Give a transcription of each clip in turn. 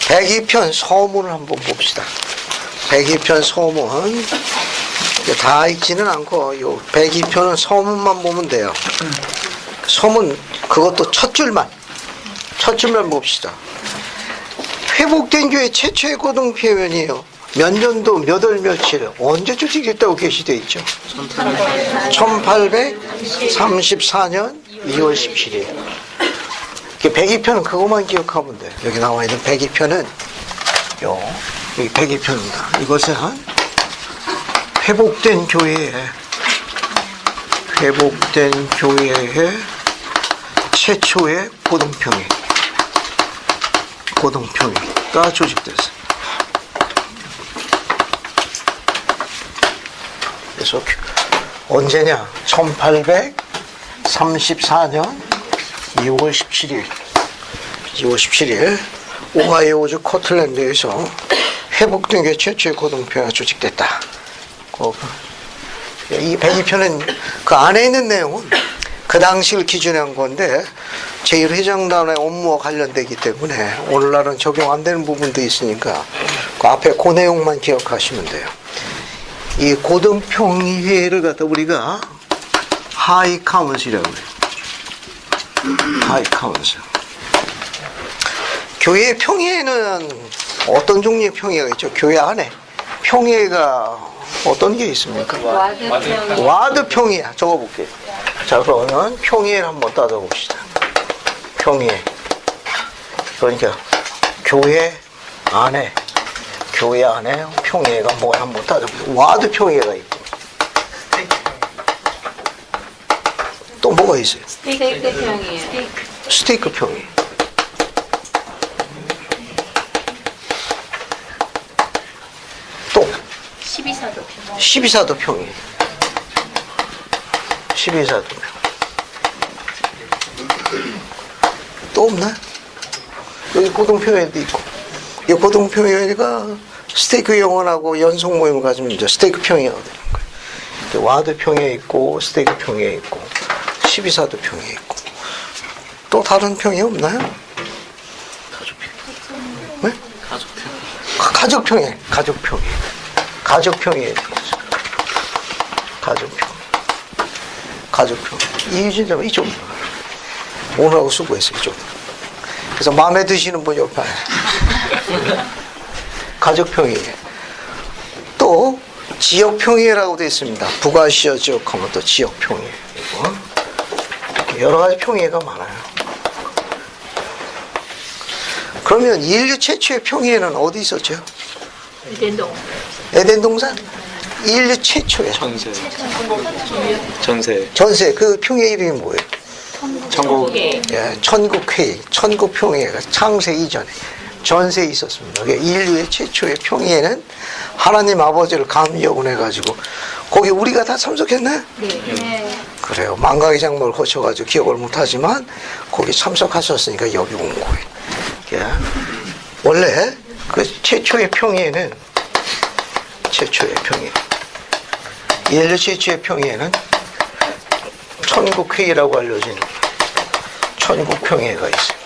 백이편 서문을 한번 봅시다. 백이편 서문 다 읽지는 않고 요 백이편은 서문만 보면 돼요. 서문 그것도 첫 줄만 봅시다. 회복된 교회 최초의 고등 표현이에요. 몇 년도 몇 월 며칠 언제 조직했다고 게시되어 있죠? 1834년 2월 17일. 백이편은 그것만 기억하면 돼. 여기 나와 있는 백이편은 여기 백이편입니다. 이것은 회복된 교회의 최초의 고등평회가 조직됐어요. 그래서 언제냐? 1834년 2월 17일 오하이오주 코틀랜드에서 회복된 게 최초의 고등평회가 조직됐다. 이 백이편은 그 안에 있는 내용은 그 당시를 기준에 한 건데 제1회장단의 업무와 관련되기 때문에 오늘날은 적용 안 되는 부분도 있으니까 그 앞에 그 내용만 기억하시면 돼요. 이 고등평회를 갖다 우리가 하이 카운슬이라고 해요. 하이 카운슬. 교회 평회는 어떤 종류의 평회가 있죠? 교회 안에 평회가 어떤 게 있습니까? 와드 평회야. 적어볼게요. 자, 그러면 평회를 한번 따져봅시다. 평회. 그러니까 교회 안에 평회가 뭐야 한번 따져보세요. 와드 평회가 있고 또 뭐가 있어요? 스테이크 평이에요. 스테이크 평회. 또 12사도 평회. 12사도 평회. 또 없나? 여기 고등평회도 있고. 이 고등평회가 스테이크 영혼하고 연속 모임을 가지면 이제 스테이크 평회가 되는 거예요. 와드 평회 있고 스테이크 평회 있고 12사도 평회 있고 또 다른 평회 없나요? 네? 가족평회. 이유진자면 이쪽 오늘하고 수고했어요. 이쪽. 그래서 마음에 드시는 분 옆에 가족평회에 또 지역평회라고 되어 있습니다. 북아시아 지역하면 또 지역평회 여러 가지 평회가 많아요. 그러면 인류 최초의 평회는 어디 있었죠? 에덴 동산? 인류 최초의 전세 그 평회 이름이 뭐예요? 천국회의가 창세 이전에 전세에 있었습니다. 인류의 최초의 평회에는 하나님 아버지를 감격을 해가지고 거기 우리가 다 참석했나요? 네. 그래요. 망각의 장막을 거쳐가지고 기억을 못하지만 거기 참석하셨으니까 여기 온 거예요. 원래 그 최초의 평회에는 인류 최초의 평회에는 천국회의라고 알려진 천국평회가 있어요.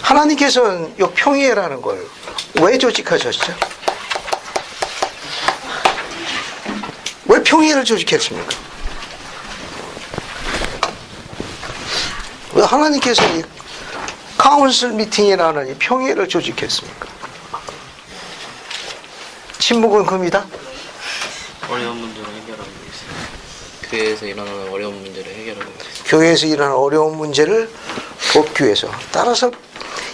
하나님께서는 이 평회라는 걸 왜 조직하셨죠? 왜 평회를 조직했습니까? 왜 하나님께서 이 카운슬 미팅이라는 이 평회를 조직했습니까? 침묵은 금이다? 어려운 문제를 해결하고 있어요. 교회에서 일어나는 어려운 문제를 해결하고 있어요. 교회에서 일어나는 어려운 문제를 돕기 위해서. 따라서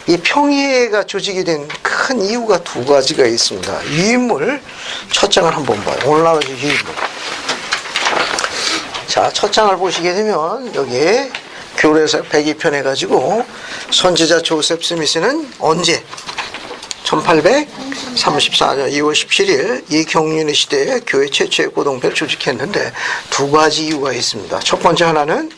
이 평회가 조직이 된 큰 이유가 두 가지가 있습니다. 유인물 첫 장을 한번 봐요. 오늘 나눠줄 유인물. 자, 첫 장을 보시게 되면 여기에 교회에서 102편 해가지고 선지자 조셉 스미스는 언제? 1834년 2월 17일 이 경륜의 시대에 교회 최초의 고등표를 조직했는데 두 가지 이유가 있습니다. 첫 번째 하나는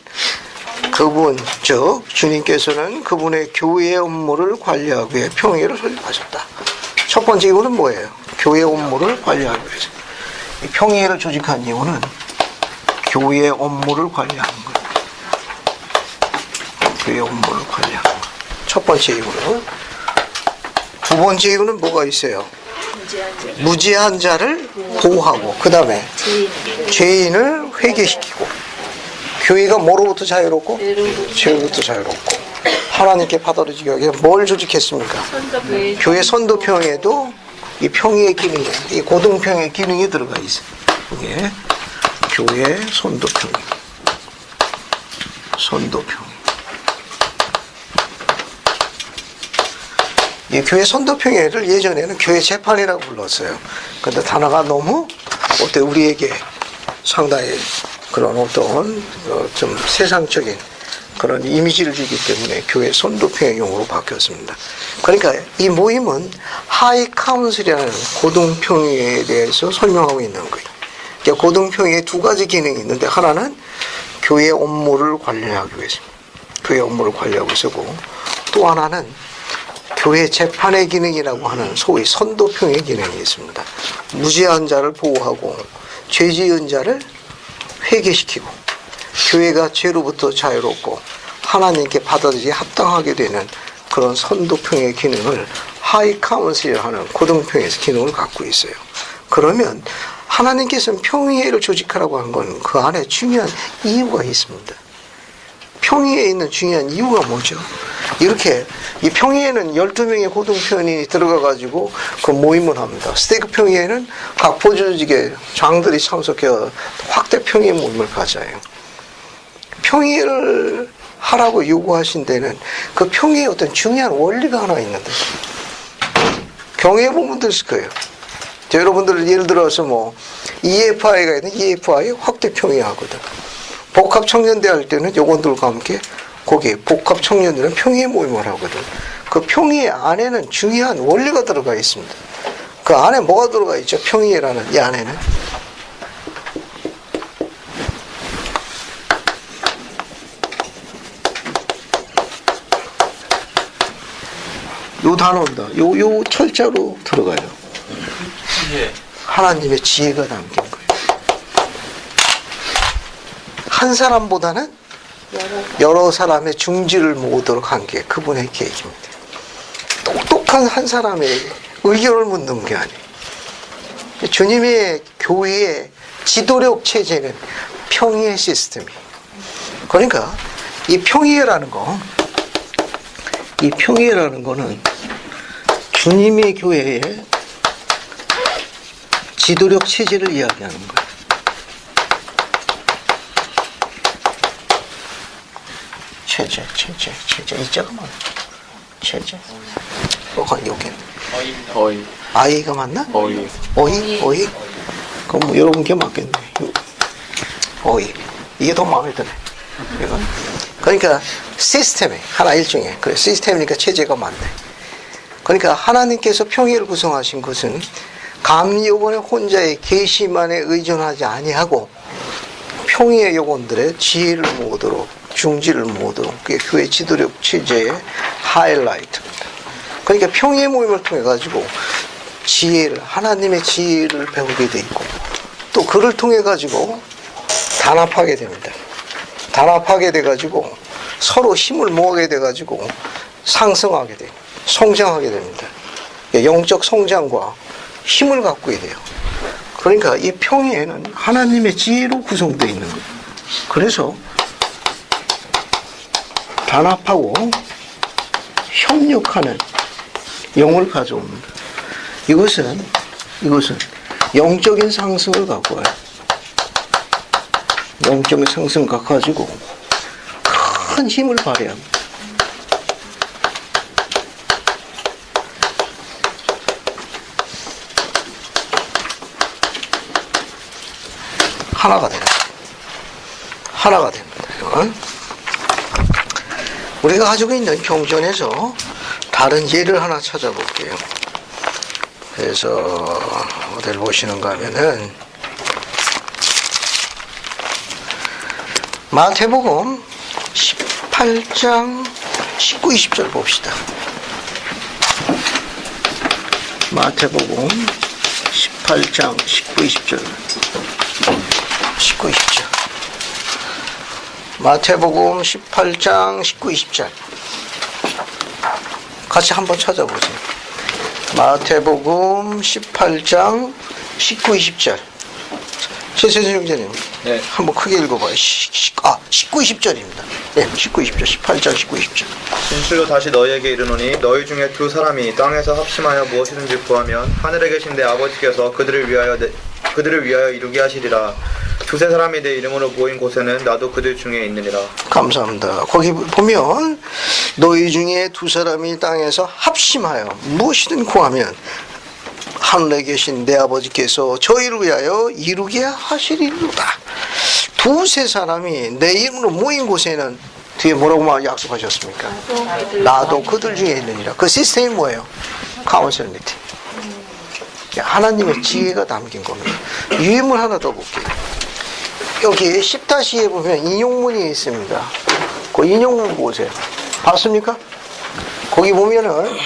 그분, 즉 주님께서는 그분의 교회의 업무를 관리하기 위해 평회를 설립하셨다. 첫 번째 이유는 뭐예요? 교회 업무를 관리하기 위해서. 이 평회를 조직한 이유는 교회의 업무를 관리하는 거예요. 교회 업무를 관리하는 거예요. 첫 번째 이유는. 두 번째 이유는 뭐가 있어요? 무죄한 자를 보호하고, 그 다음에 죄인을 회개시키고. 교회가 뭐로부터 자유롭고? 죄로부터 자유롭고. 하나님께 받아들이기 위해 뭘 조직했습니까? 교회 선도평에도 이 평의의 기능이, 이 고등평의 기능이 들어가 있어요. 이게 교회 선도평. 이 교회 선도평회를 예전에는 교회 재판이라고 불렀어요. 근데 단어가 너무 우리에게 상당히 그런 어떤 좀 세상적인 그런 이미지를 주기 때문에 교회 선도평회용으로 바뀌었습니다. 그러니까 이 모임은 하이 카운슬이라는 고등평회에 대해서 설명하고 있는 거예요. 그러니까 고등평회에 두 가지 기능이 있는데, 하나는 교회 업무를 관리하기 위해서입니다. 교회 업무를 관리하고 있고, 또 하나는 교회 재판의 기능이라고 하는 소위 선도평의 기능이 있습니다. 무죄한 자를 보호하고 죄 지은 자를 회개시키고 교회가 죄로부터 자유롭고 하나님께 받아들이기 합당하게 되는 그런 선도평의 기능을 하이 카운슬이라고 하는 고등평에서 기능을 갖고 있어요. 그러면 하나님께서는 평의회를 조직하라고 한 건 그 안에 중요한 이유가 있습니다. 평의회에 있는 중요한 이유가 뭐죠? 이렇게 이 평의회는 12명의 고등평이 들어가가지고 그 모임을 합니다. 스테이크 평의회는 각 보조직의 장들이 참석해서 확대 평의회 모임을 가져요. 평의회를 하라고 요구하신 데는 그 평의회의 어떤 중요한 원리가 하나 있는데, 경외 보면 있을 거예요. 여러분들 예를 들어서 뭐 EFI가 있는 EFI 확대 평의회 하거든. 복합 청년대 할 때는 요건들과 함께 거기에 복합 청년들은 평의회 모임을 하거든. 그 평의회 안에는 중요한 원리가 들어가 있습니다. 그 안에 뭐가 들어가 있죠? 평의회라는 이 안에는 요 단어입니다. 요 철자로 들어가요. 하나님의 지혜가 담긴 거예요. 한 사람보다는 여러 사람의 중지를 모으도록 한 게 그분의 계획입니다. 똑똑한 한 사람의 의견을 묻는 게 아니에요. 주님의 교회의 지도력 체제는 평의의 시스템이에요. 그러니까 이 평의라는 거는 주님의 교회의 지도력 체제를 이야기하는 거예요. 체제. 이자가 맞나? 체제. 여기. 어이. 아이가 맞나? 어이. 어이? 그럼 뭐 여러분 게 맞겠네. 어이. 이게 더 마음에 드네. 이건. 그러니까 시스템에 하나 일종의 그래 시스템이니까 체제가 맞네. 그러니까 하나님께서 평의를 구성하신 것은 감요건의 혼자의 계시만에 의존하지 아니하고 평의의 요건들의 지혜를 모으도록 중지를 모으도록 그게 교회 지도력 체제의 하이라이트입니다. 그러니까 평의의 모임을 통해 가지고 지혜를 하나님의 지혜를 배우게 돼 있고 또 그를 통해 가지고 단합하게 됩니다. 단합하게 돼 가지고 서로 힘을 모으게 돼 가지고 상승하게 돼요. 성장하게 됩니다. 영적 성장과 힘을 갖게 돼요. 그러니까 이 평의회는 하나님의 지혜로 구성되어 있는 거예요. 그래서 단합하고 협력하는 영을 가져옵니다. 이것은 영적인 상승을 갖고 와요. 영적인 상승을 갖고 가지고 큰 힘을 발휘합니다. 하나가 됩니다. 우리가 가지고 있는 경전에서 다른 예를 하나 찾아볼게요. 그래서 어디를 보시는가 하면은 마태복음 18장 19, 20절 봅시다. 마태복음 18장 19, 20절. 마태복음 18장 19, 20절. 같이 한번 찾아보세요. 마태복음 18장 19, 20절. 최세준 형제님, 네. 한번 크게 읽어봐요. 19, 20절입니다. 네, 19, 20절. 18장 19, 20절. 진실로 다시 너희에게 이르노니 너희 중에 두 사람이 땅에서 합심하여 무엇이든지 구하면 하늘에 계신 내 아버지께서 그들을 위하여 이루게 하시리라. 두세 사람이 내 이름으로 모인 곳에는 나도 그들 중에 있느니라. 감사합니다. 거기 보면 너희 중에 두 사람이 땅에서 합심하여 무엇이든 구하면 하늘에 계신 내 아버지께서 저희를 위하여 이루게 하시리로다. 두세 사람이 내 이름으로 모인 곳에는 뒤에 뭐라고 약속하셨습니까? 나도 그들 중에 있느니라. 그 시스템이 뭐예요? 카운셀 미팅. 하나님의 지혜가 담긴 겁니다. 유인물 하나 더 볼게요. 여기 10-2에 보면 인용문이 있습니다. 그 인용문 보세요. 봤습니까? 거기 보면은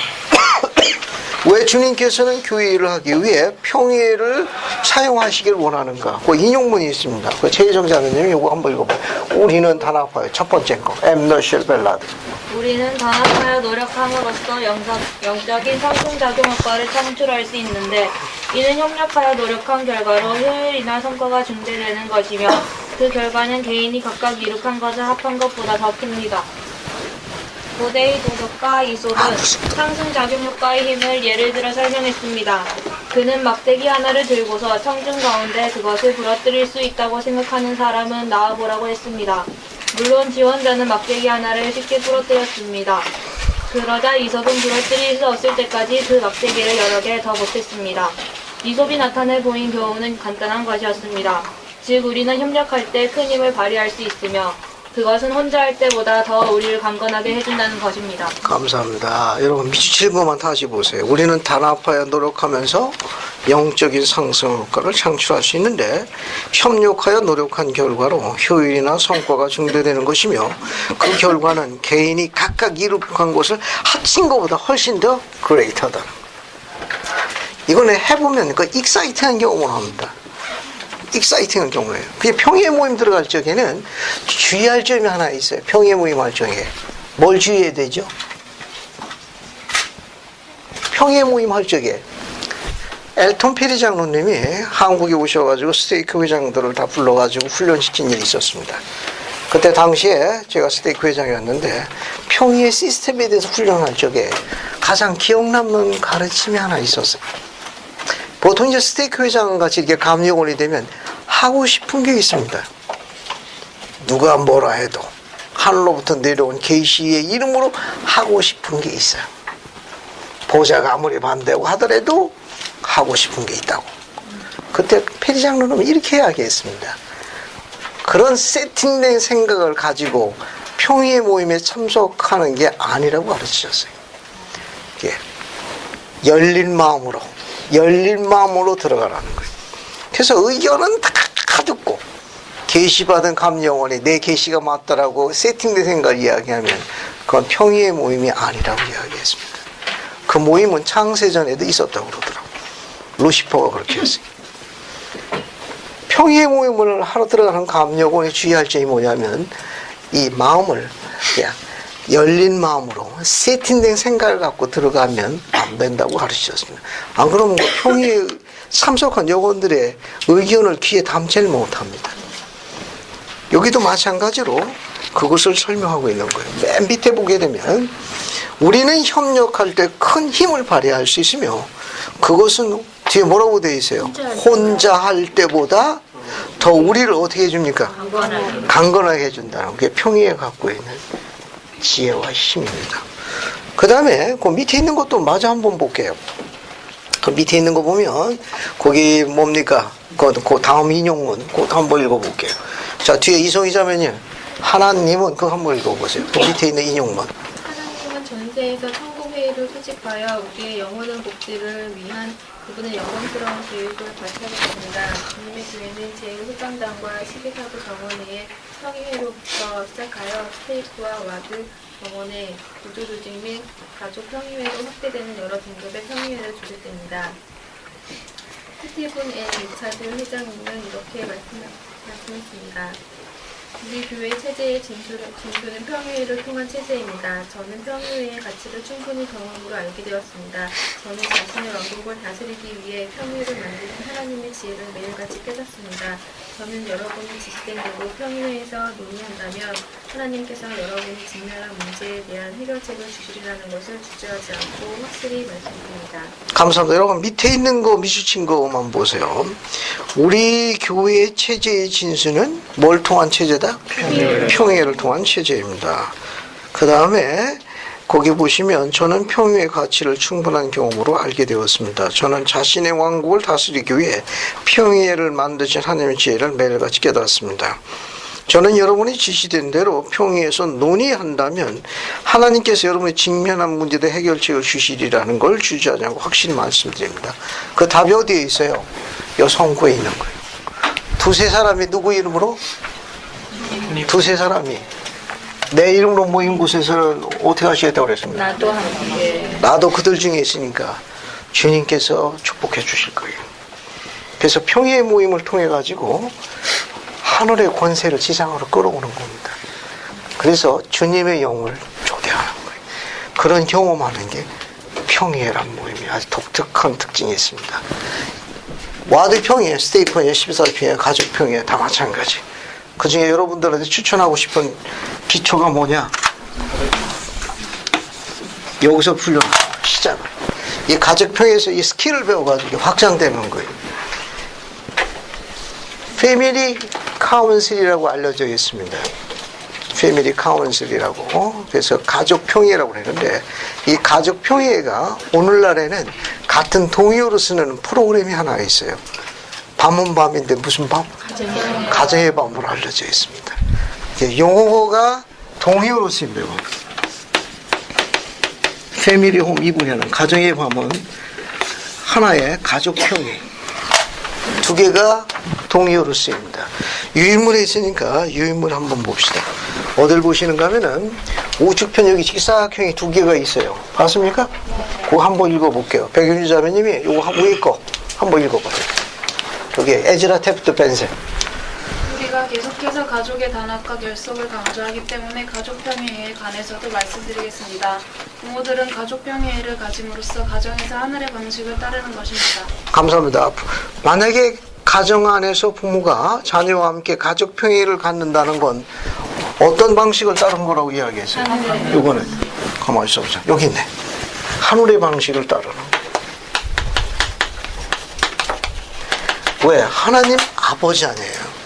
왜 주님께서는 교회 일을 하기 위해 평예를 사용하시길 원하는가? 그 인용문이 있습니다. 그 최희정 자매님 이거 한번 읽어봐요. 우리는 단합하여 첫 번째 거 엠너셜 벨라드. 우리는 단합하여 노력함으로써 영적인 상승작용 효과를 창출할 수 있는데 이는 협력하여 노력한 결과로 효율이나 성과가 증대되는 것이며 그 결과는 개인이 각각 이룩한 것을 합한 것보다 더 큽니다. 고대의 도덕가 이솝은 상승작용 효과의 힘을 예를 들어 설명했습니다. 그는 막대기 하나를 들고서 청중 가운데 그것을 부러뜨릴 수 있다고 생각하는 사람은 나와보라고 했습니다. 물론 지원자는 막대기 하나를 쉽게 부러뜨렸습니다. 그러자 이솝은 부러뜨릴 수 없을 때까지 그 막대기를 여러 개 더 못했습니다. 이솝이 나타내 보인 교훈은 간단한 것이었습니다. 즉 우리는 협력할 때 큰 힘을 발휘할 수 있으며 그것은 혼자 할 때보다 더 우리를 강건하게 해준다는 것입니다. 감사합니다. 여러분 미치칠 것만 다시 보세요. 우리는 단합하여 노력하면서 영적인 상승 효과를 창출할 수 있는데 협력하여 노력한 결과로 효율이나 성과가 증대되는 것이며 그 결과는 개인이 각각 이룩한 것을 합친 것보다 훨씬 더 그레이터다. 이거는 해보면 그 익사이팅한 경험을 합니다. 익사이팅한 경우예요. 그게 평예 모임 들어갈 적에는 주의할 점이 하나 있어요. 평예 모임 할 적에 뭘 주의해야 되죠? 평예 모임 할 적에 엘톤 페리 장로님이 한국에 오셔가지고 스테이크 회장들을 다 불러가지고 훈련시킨 일이 있었습니다. 그때 당시에 제가 스테이크 회장이었는데 평예 시스템에 대해서 훈련할 적에 가장 기억 남는 가르침이 하나 있었어요. 보통 이제 스테이크 회장 같이 이렇게 감독원이 되면 하고 싶은 게 있습니다. 누가 뭐라 해도 하늘로부터 내려온 계시의 이름으로 하고 싶은 게 있어요. 보좌가 아무리 반대하고 하더라도 하고 싶은 게 있다고. 그때 페리 장로는 이렇게 이야기했습니다. 그런 세팅된 생각을 가지고 평의의 모임에 참석하는 게 아니라고 가르치셨어요. 예. 열린 마음으로 들어가라는 거예요. 그래서 의견은 다 듣고 계시받은 감영원이 내 계시가 맞다라고 세팅된 생각을 이야기하면 그건 평의의 모임이 아니라고 이야기했습니다. 그 모임은 창세전에도 있었다고 그러더라고요. 루시퍼가 그렇게 했어요. 평의의 모임을 하러 들어가는 감영원이 주의할 점이 뭐냐면 이 마음을 그냥 열린 마음으로 세팅된 생각을 갖고 들어가면 안 된다고 가르치셨습니다. 안 그러면 그 평의에 참석한 여러분들의 의견을 귀에 담지를 못합니다. 여기도 마찬가지로 그것을 설명하고 있는 거예요. 맨 밑에 보게 되면 우리는 협력할 때 큰 힘을 발휘할 수 있으며 그것은 뒤에 뭐라고 되어 있어요? 혼자 할 때보다 더 우리를 어떻게 해줍니까? 강건하게 해준다는 게 평의에 갖고 있는 지혜와 힘입니다. 그 다음에 그 밑에 있는 것도 마저 한번 볼게요. 그 밑에 있는 거 보면 거기 뭡니까? 그 다음 인용문 그것도 한번 읽어볼게요. 자, 뒤에 이송희 자매님 하나님은 그거 한번 읽어보세요. 그 밑에 있는 인용문. 하나님은 전세에서 천국회의를 수집하여 우리의 영원한 복지를 위한 그분의 영광스러운 계획을 발표하셨습니다. 주님의 교회는 제1회장단과 12사도 정원회의 평의회로부터 시작하여 스테이크와 와드 정원회, 구조조직 및 가족 평의회로 확대되는 여러 등급의 평의회를 조직됩니다. 스티븐 앤 리차드 회장님은 이렇게 말씀했습니다. 우리 교회 체제의 진수는 평의를 통한 체제입니다. 저는 평의의 가치를 충분히 경험으로 알게 되었습니다. 저는 자신의 왕국을 다스리기 위해 평의를 만드는 하나님의 지혜를 매일같이 깨닫습니다. 저는 여러분이 지시된 대로 평의회에서 논의한다면 하나님께서 여러분이 직면한 문제에 대한 해결책을 주시리라는 것을 주저하지 않고 확실히 말씀드립니다. 감사합니다. 여러분 밑에 있는 거 미수친 거만 보세요. 우리 교회의 체제의 진수는 뭘 통한 체제다? 평의를 통한 체제입니다. 그 다음에 거기 보시면 저는 평의의 가치를 충분한 경험으로 알게 되었습니다. 저는 자신의 왕국을 다스리기 위해 평의를 만드신 하나님의 지혜를 매일같이 깨달았습니다. 저는 여러분이 지시된 대로 평의에서 논의한다면 하나님께서 여러분이 직면한 문제의 해결책을 주시리라는 걸 주저하지 않고 확실히 말씀드립니다. 그 답이 어디에 있어요? 요 성구에 있는 거예요. 두세 사람이 누구 이름으로? 두세 사람이 내 이름으로 모인 곳에서는 어떻게 하시겠다고 그랬습니다. 나도 함께. 나도 그들 중에 있으니까 주님께서 축복해 주실 거예요. 그래서 평의의 모임을 통해 가지고 하늘의 권세를 지상으로 끌어오는 겁니다. 그래서 주님의 영을 초대하는 거예요. 그런 경험하는 게 평의회란 모임이 아주 독특한 특징이 있습니다. 와드 평의회, 스테이 평의회, 14 평의회, 가족 평의회 다 마찬가지. 그 중에 여러분들한테 추천하고 싶은 기초가 뭐냐? 여기서 풀려 시작을. 이 가족 평의회에서 이 스킬을 배워가지고 확장되는 거예요. 패밀리 카운슬이라고 알려져 있습니다. 패밀리 카운슬이라고. 그래서 가족 평의회라고 그러는데 이 가족 평의회가 오늘날에는 같은 동의어로 쓰는 프로그램이 하나 있어요. 밤은 밤인데 무슨 밤? 가정의 밤으로 알려져 있습니다. 용어가 동의어로 쓰입니다. 패밀리 홈 2분야는 가정의 밤은 하나의 가족 평의 두 개가 동의어로 쓰입니다. 유인물에 있으니까 유인물 한번 봅시다. 어딜 보시는가 하면은 우측편 여기 직사각형이 두 개가 있어요. 봤습니까? 그거 한번 읽어볼게요. 백윤주 자매님이 요거 위에 거 한번 읽어봐요. 여기 에즈라 테프트 벤센. 우리가 계속해서 가족의 단합과 결속을 강조하기 때문에 가족평의회에 관해서도 말씀드리겠습니다. 부모들은 가족평의회를 가짐으로써 가정에서 하늘의 방식을 따르는 것입니다. 감사합니다. 만약에 가정 안에서 부모가 자녀와 함께 가족평의회를 갖는다는 건 어떤 방식을 따른 거라고 이야기했어요? 이거는 가만히 있어보자. 여기 있네. 하늘의 방식을 따르는 거. 왜? 하나님 아버지 아니에요.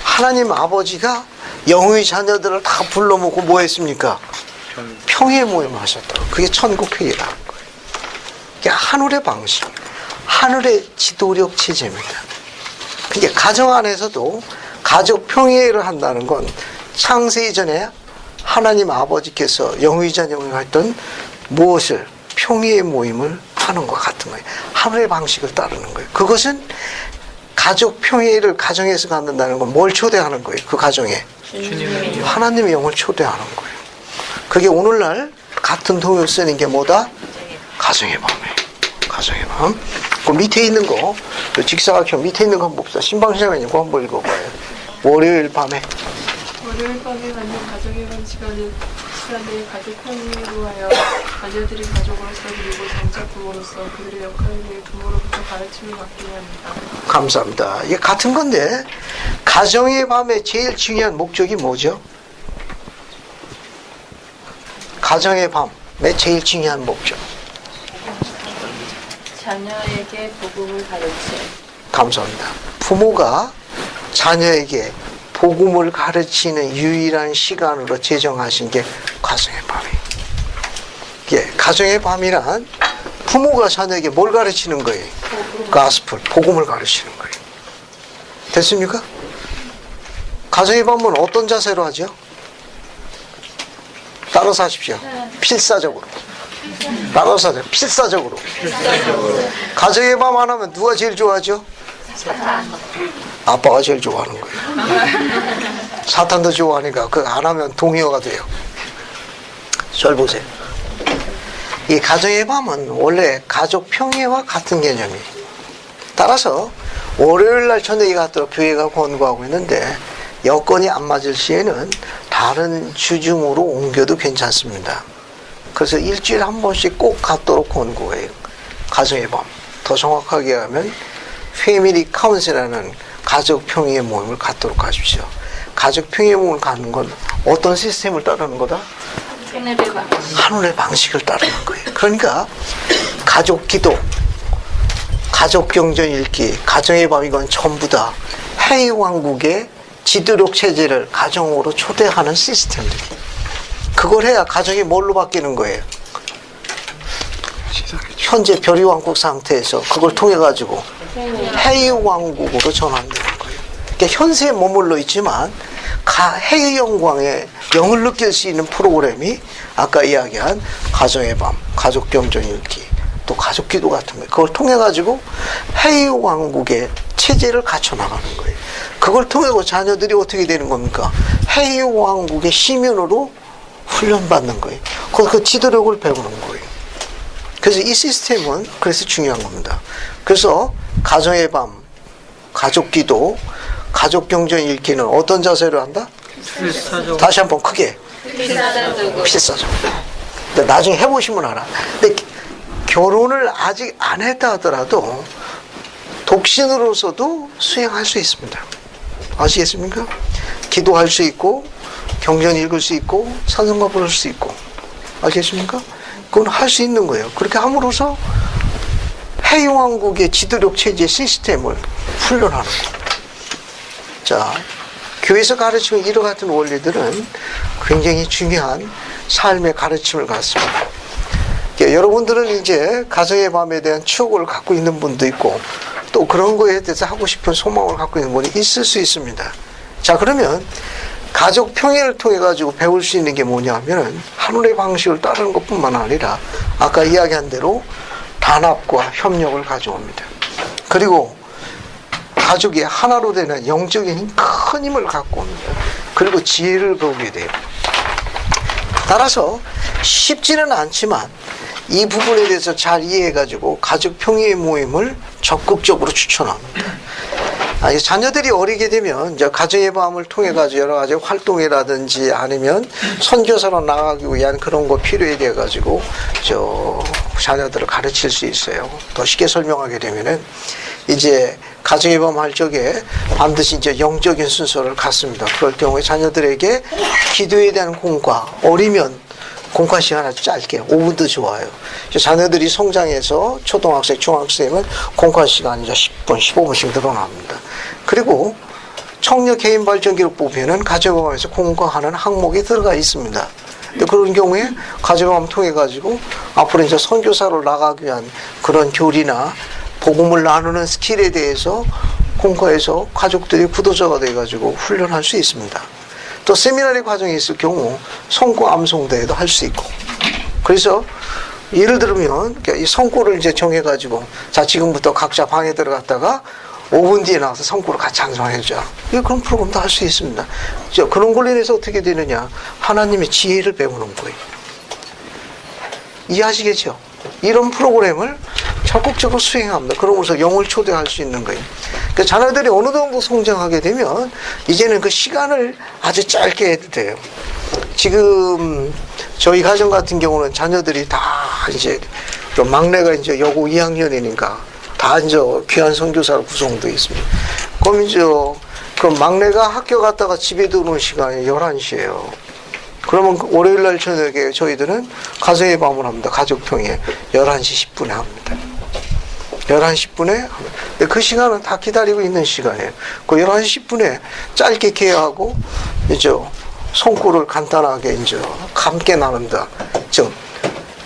하나님 아버지가 영의 자녀들을 다 불러 모으고 뭐 했습니까? 평의 모임을 하셨다고. 그게 천국회의라는 거예요. 이게 하늘의 방식, 하늘의 지도력 체제입니다. 그러니까 가정 안에서도 가족 평의회를 한다는 건 창세 이전에 하나님 아버지께서 영의 자녀가 했던 무엇을? 평의의 모임을 하는 것 같은 거예요. 하늘의 방식을 따르는 거예요. 그것은 가족 평의를 가정에서 갖는다는 건 뭘 초대하는 거예요? 그 가정에 하나님의 영을 초대하는 거예요. 그게 오늘날 같은 동요 쓰는 게 뭐다? 가정의 밤이에요. 가정의 밤. 그 밑에 있는 거, 직사각형 밑에 있는 거 한번 봅시다. 신방시장님 거 한번 읽어봐요. 월요일 밤에 갖는 가족의 밤 시간에 가족 평의로 하여 자녀들이 가족으로서 그리고 정착 부모로서 그들의 역할을 위해 부모로부터 가르침을 받게 합니다. 감사합니다. 이게 같은 건데 가정의 밤의 제일 중요한 목적이 뭐죠? 가정의 밤의 제일 중요한 목적. 자녀에게 복음을 가르치. 감사합니다. 부모가 자녀에게 복음을 가르치는 유일한 시간으로 제정하신 게 가정의 밤이에요. 예, 가정의 밤이란 부모가 자녀에게 뭘 가르치는 거예요? 가스펠, 복음을 가르치는 거예요. 됐습니까? 가정의 밤은 어떤 자세로 하죠? 따라서 하십시오. 필사적으로. 따라서 하세요. 필사적으로. 가정의 밤 안 하면 누가 제일 좋아하죠? 아빠가 제일 좋아하는 거예요. 사탄도 좋아하니까 그거 안 하면 동의어가 돼요. 잘 보세요. 이 가정의 밤은 원래 가족 평의와 같은 개념이에요. 따라서 월요일날 저녁에 갔도록 교회가 권고하고 있는데 여건이 안 맞을 시에는 다른 주중으로 옮겨도 괜찮습니다. 그래서 일주일에 한 번씩 꼭 갖도록 권고해요. 가정의 밤. 더 정확하게 하면 패밀리 카운슬이라는 가족 평의의 모임을 갖도록 하십시오. 가족 평의의 모임을 갖는 건 어떤 시스템을 따르는 거다? 하늘의 방식을 따르는 거예요. 그러니까 가족 기도, 가족 경전 읽기, 가정의 밤, 이건 전부 다 해외 왕국의 지도력 체제를 가정으로 초대하는 시스템들이. 그걸 해야 가정이 뭘로 바뀌는 거예요? 현재 별의 왕국 상태에서 그걸 통해 가지고 해외 왕국으로 전환되는 거예요. 그러니까 현세에 머물러 있지만 해외 영광의 영을 느낄 수 있는 프로그램이 아까 이야기한 가정의 밤, 가족 경전 읽기, 또 가족 기도 같은 거예요. 그걸 통해 가지고 해외 왕국의 체제를 갖춰 나가는 거예요. 그걸 통해 자녀들이 어떻게 되는 겁니까? 해외 왕국의 시민으로 훈련받는 거예요. 그 지도력을 배우는 거예요. 그래서 이 시스템은 그래서 중요한 겁니다. 그래서 가정의 밤, 가족 기도, 가족 경전 읽기는 어떤 자세로 한다? 다시 한번 크게. 필사적. 나중에 해보시면 알아. 근데 결혼을 아직 안 했다 하더라도 독신으로서도 수행할 수 있습니다. 아시겠습니까? 기도할 수 있고, 경전 읽을 수 있고, 찬송가 부를 수 있고. 아시겠습니까? 그건 할 수 있는 거예요. 그렇게 함으로써 해외왕국의 지도력 체제 시스템을 훈련하는 거예요. 자, 교회에서 가르치는 이와 같은 원리들은 굉장히 중요한 삶의 가르침을 갖습니다. 여러분들은 이제 가정의 밤에 대한 추억을 갖고 있는 분도 있고, 또 그런 거에 대해서 하고 싶은 소망을 갖고 있는 분이 있을 수 있습니다. 자, 그러면 가족 평행을 통해 가지고 배울 수 있는 게 뭐냐면은 하늘의 방식을 따르는 것뿐만 아니라 아까 이야기한 대로 단합과 협력을 가져옵니다. 그리고 가족이 하나로 되는 영적인 큰 힘을 갖고 옵니다. 그리고 지혜를 배우게 돼요. 따라서 쉽지는 않지만 이 부분에 대해서 잘 이해해가지고 가족 평의의 모임을 적극적으로 추천합니다. 자녀들이 어리게 되면 이제 가정의 밤을 통해 가지고 여러 가지 활동이라든지 아니면 선교사로 나가기 위한 그런 거 필요해 돼 가지고 자녀들을 가르칠 수 있어요. 더 쉽게 설명하게 되면은 이제 가정의 밤 할 적에 반드시 이제 영적인 순서를 갖습니다. 그럴 경우에 자녀들에게 기도에 대한 공과, 어리면 공과 시간 아주 짧게 5분도 좋아요. 자녀들이 성장해서 초등학생, 중학생이면 공과 시간이 10분, 15분씩 늘어납니다. 그리고 청년 개인 발전 기록 보면은 가정의밤에서 공과하는 항목이 들어가 있습니다. 근데 그런 경우에 가정의밤 통해 가지고 앞으로 이제 선교사로 나가기 위한 그런 교리나 복음을 나누는 스킬에 대해서 공과에서 가족들이 구도자가 돼 가지고 훈련할 수 있습니다. 또 세미나리 과정이 있을 경우 성고 암송대회도 할 수 있고, 그래서 예를 들면 이 성고를 이제 정해가지고 자 지금부터 각자 방에 들어갔다가 5분 뒤에 나와서 성고를 같이 암송해줘. 그런 프로그램도 할 수 있습니다. 그런 걸로 인해서 어떻게 되느냐, 하나님의 지혜를 배우는 거예요. 이해하시겠죠? 이런 프로그램을 적극적으로 수행합니다. 그러면서 영을 초대할 수 있는 거예요. 그러니까 자녀들이 어느 정도 성장하게 되면 이제는 그 시간을 아주 짧게 해도 돼요. 지금 저희 가정 같은 경우는 자녀들이 다 이제 막내가 이제 여고 2학년이니까 다 이제 귀한 선교사로 구성되어 있습니다. 그럼 이제 그 막내가 학교 갔다가 집에 들어오는 시간이 11시예요. 그러면 월요일 날 저녁에 저희들은 가정의 밤을 합니다. 가족평에 11시 10분에 합니다. 11시 10분에 그 시간은 다 기다리고 있는 시간이에요. 그 11시 10분에 짧게 개하고 이제 송구를 간단하게 이제 함께 나눈다. 즉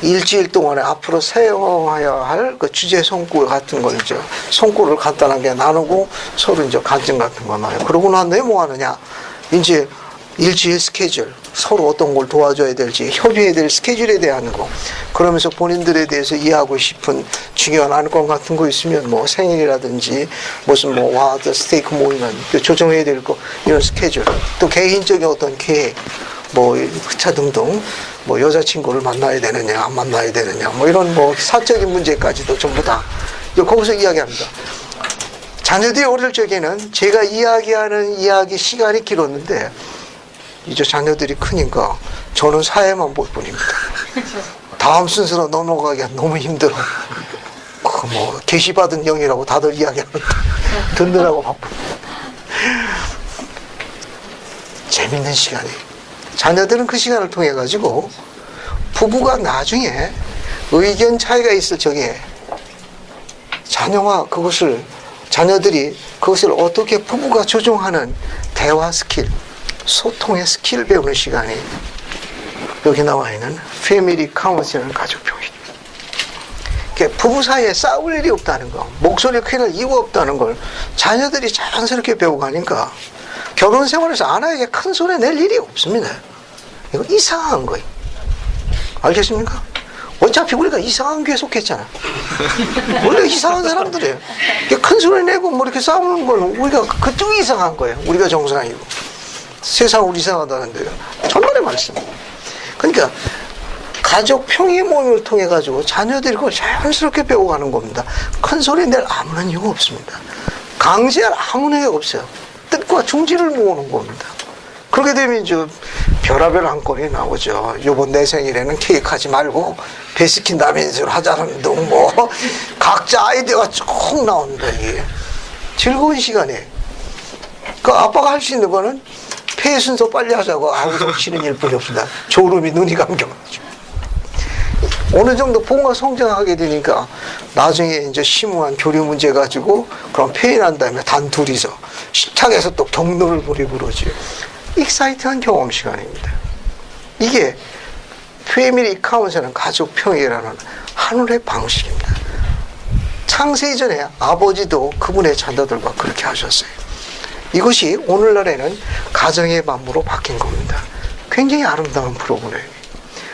일주일 동안에 앞으로 사용해야 할 그 주제 송구 같은 걸 이제 송구를 간단하게 나누고 서로 이제 간증 같은 거 나요. 그러고 난 다음에 뭐 하느냐? 이제 일주일 스케줄, 서로 어떤 걸 도와줘야 될지 협의해야 될 스케줄에 대한 거, 그러면서 본인들에 대해서 이해하고 싶은 중요한 안건 같은 거 있으면 뭐 생일이라든지 무슨 뭐 와드 스테이크 모이면 조정해야 될 거, 이런 스케줄, 또 개인적인 어떤 계획, 뭐 차 등등, 뭐 여자친구를 만나야 되느냐 안 만나야 되느냐 뭐 이런 뭐 사적인 문제까지도 전부 다 거기서 이야기합니다. 자녀들이 어릴 적에는 제가 이야기하는 이야기 시간이 길었는데 이제 자녀들이 크니까 저는 사회만 볼 뿐입니다. 다음 순서로 넘어가기가 너무 힘들어. 뭐 계시받은 영이라고 다들 이야기하는 듣느라고 바쁜. 재밌는 시간이에요. 자녀들은 그 시간을 통해 가지고 부부가 나중에 의견 차이가 있을 적에 자녀들이 그것을 어떻게 부부가 조정하는 대화 스킬, 소통의 스킬 배우는 시간이 여기 나와 있는 패밀리 카운셀링 가족평이. 부부 사이에 싸울 일이 없다는 거, 목소리 크게 이유가 없다는 걸 자녀들이 자연스럽게 배워가니까 결혼 생활에서 아내에게 큰 소리 낼 일이 없습니다. 이거 이상한 거예요. 알겠습니까? 어차피 우리가 이상한 교회 속했잖아. 원래 이상한 사람들이에요. 큰 소리 내고 뭐 이렇게 싸우는 건 우리가 그쪽이 이상한 거예요. 우리가 정상이고. 세상으로 이상하다는데요. 전날의 말씀. 그러니까 가족 평의 모임을 통해 가지고 자녀들이 그걸 자연스럽게 배워가는 겁니다. 큰 소리 낼 아무런 이유가 없습니다. 강제할 아무런 이유가 없어요. 뜻과 중지를 모으는 겁니다. 그렇게 되면 이제 별의별 한건이 나오죠. 요번 내 생일에는 케이크 하지 말고 베스킨 라빈스를 하자는 등 뭐 각자 아이디어가 쭉 나온다. 이게 즐거운 시간에 그 아빠가 할 수 있는 거는 폐 순서 빨리 하자고 아우 속치는 일뿐이 없습니다. 졸음이 눈이 감겨가지고 어느 정도 부모가 성장하게 되니까 나중에 이제 심오한 교류 문제 가지고 그럼 폐인한 다음에 단 둘이서 식탁에서 또 경로를 벌이고 그러지. 익사이트한 경험 시간입니다. 이게 패밀리 카운셀은 가족 평이라는 하늘의 방식입니다. 창세 이전에 아버지도 그분의 자녀들과 그렇게 하셨어요. 이것이 오늘날에는 가정의 만물로 바뀐 겁니다. 굉장히 아름다운 프로그램이에요.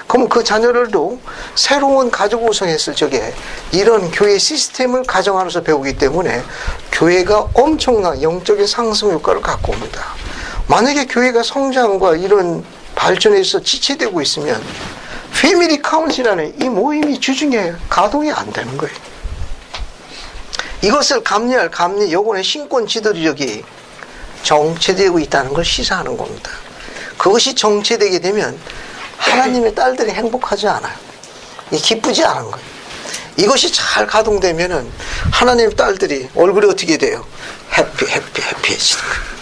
그럼 그 자녀들도 새로운 가족 구성했을 적에 이런 교회 시스템을 가정 안에서 배우기 때문에 교회가 엄청난 영적인 상승 효과를 갖고 옵니다. 만약에 교회가 성장과 이런 발전에 있어 지체되고 있으면 패밀리 카운슬이라는 이 모임이 주중에 가동이 안 되는 거예요. 이것을 감리할 여건의 신권 지도력이 정체되고 있다는 걸 시사하는 겁니다. 그것이 정체되게 되면 하나님의 딸들이 행복하지 않아요. 기쁘지 않은 거예요. 이것이 잘 가동되면은 하나님의 딸들이 얼굴이 어떻게 돼요? 해피해지는 거예요.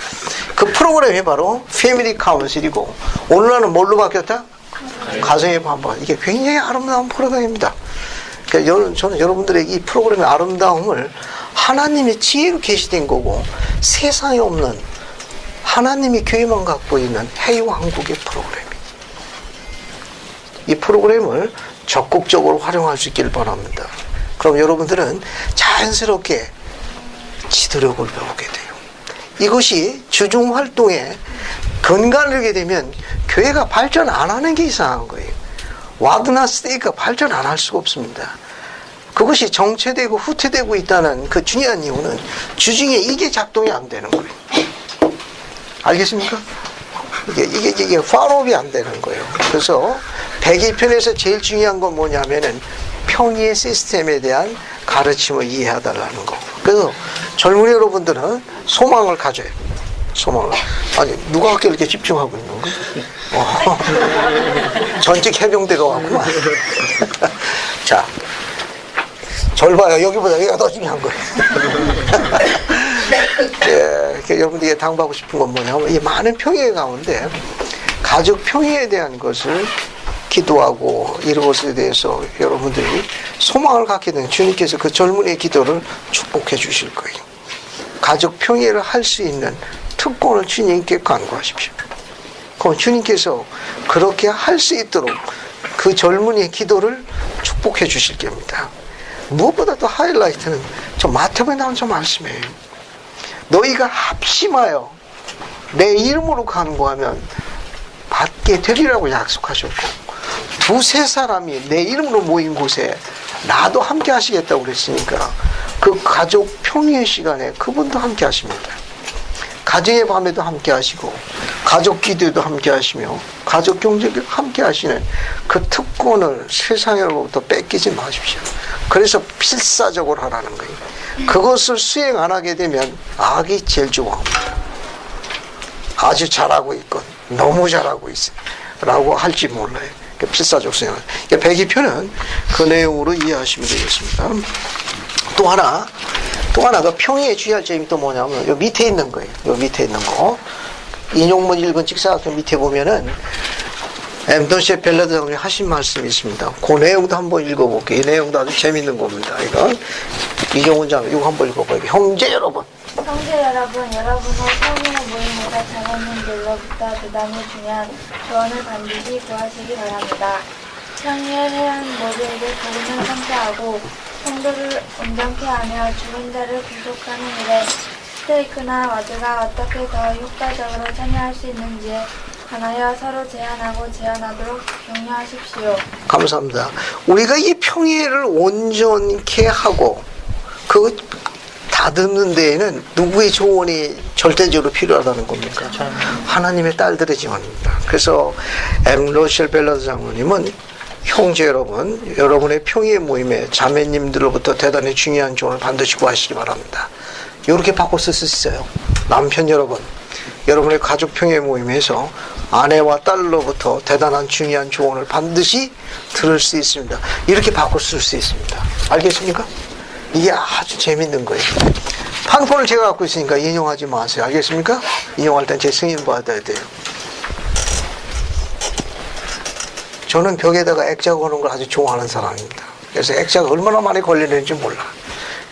그 프로그램이 바로 패밀리 카운슬이고 오늘날은 뭘로 바뀌었다? 가정의 반반. 이게 굉장히 아름다운 프로그램입니다. 그러니까 저는 여러분들에게 이 프로그램의 아름다움을 하나님의 지혜로 계시된 거고 세상에 없는 하나님이 교회만 갖고 있는 해왕국의 프로그램. 이 프로그램을 적극적으로 활용할 수 있길 바랍니다. 그럼 여러분들은 자연스럽게 지도력을 배우게 돼요. 이것이 주중 활동에 근간을 하게 되면 교회가 발전 안 하는 게 이상한 거예요. 와드나 스테이크가 발전 안 할 수가 없습니다. 그것이 정체되고 후퇴되고 있다는 그 중요한 이유는 주중에 이게 작동이 안 되는 거예요. 알겠습니까? 이게 팔로업이 안 되는 거예요. 그래서 102편에서 제일 중요한 건 뭐냐면은 평의의 시스템에 대한 가르침을 이해해달라는 거. 그래서 젊은 여러분들은 소망을 가져요. 소망을. 아니, 누가 학교에 이렇게 집중하고 있는 거야? 전직 해병대가 왔구만. 자, 절 봐요. 여기보다 여기가 더 중요한 거예요. 예, 여러분들에게 당부하고 싶은 건 뭐냐면 이 많은 평의 가운데 가족 평의에 대한 것을 기도하고 이런 것에 대해서 여러분들이 소망을 갖게 된 주님께서 그 젊은이의 기도를 축복해 주실 거예요. 가족 평의를 할 수 있는 특권을 주님께 간구하십시오. 그럼 주님께서 그렇게 할 수 있도록 그 젊은이의 기도를 축복해 주실 겁니다. 무엇보다 또 하이라이트는 저 마태복음에 나온 저 말씀이에요. 너희가 합심하여 내 이름으로 간구하면 받게 되리라고 약속하셨고 두세 사람이 내 이름으로 모인 곳에 나도 함께 하시겠다고 그랬으니까 그 가족 평의의 시간에 그분도 함께 하십니다. 가정의 밤에도 함께 하시고 가족 기도도 함께 하시며 가족 경제도 함께 하시는 그 특권을 세상으로부터 뺏기지 마십시오. 그래서 필사적으로 하라는 거예요. 그것을 수행 안 하게 되면 악이 제일 좋아합니다. 아주 잘하고 있건 너무 잘하고 있어 라고 할지 몰라요. 필사적 수행. 102편은 그 내용으로 이해하시면 되겠습니다. 또 하나 그 평의에 주의할 점이 또 뭐냐면 요 밑에 있는 거예요. 요 밑에 있는 거. 인용문 1번 직사각형 밑에 보면은 엠던시의 벨라드 장군이 하신 말씀이 있습니다. 그 내용도 한번 읽어볼게요. 이 내용도 아주 재밌는 겁니다. 이거 이종훈 장군 이거 한번 읽어봐요. 형제 여러분. 형제 여러분, 여러분은 성인의 모임에서 자녀님들로부터 대단히 중요한 조언을 반드시 구하시기 바랍니다. 평의를 해한 모두에게 복음을 선포하고 성도를 온전케 하며 죽은 자를 구속하는 일에 스테이크나 와드가 어떻게 더 효과적으로 참여할 수 있는지에 관하여 서로 제안하도록 격려하십시오. 감사합니다. 우리가 이 평의를 온전케 하고 그 다듬는 데에는 누구의 조언이 절대적으로 필요하다는 겁니까? 하나님의 딸들의 지원입니다. 그래서 로셸 벨라드 장로님은 형제 여러분, 여러분의 평의의 모임에 자매님들로부터 대단히 중요한 조언을 반드시 구하시기 바랍니다. 이렇게 바꿔 쓸 수 있어요. 남편 여러분, 여러분의 가족 평의의 모임에서 아내와 딸로부터 대단한 중요한 조언을 반드시 들을 수 있습니다. 이렇게 바꿔 쓸 수 있습니다. 알겠습니까? 이게 아주 재밌는 거예요. 판본을 제가 갖고 있으니까 인용하지 마세요. 알겠습니까? 인용할 땐 제 승인 받아야 돼요. 저는 벽에다가 액자 거는 걸 아주 좋아하는 사람입니다. 그래서 액자가 얼마나 많이 걸리는지 몰라.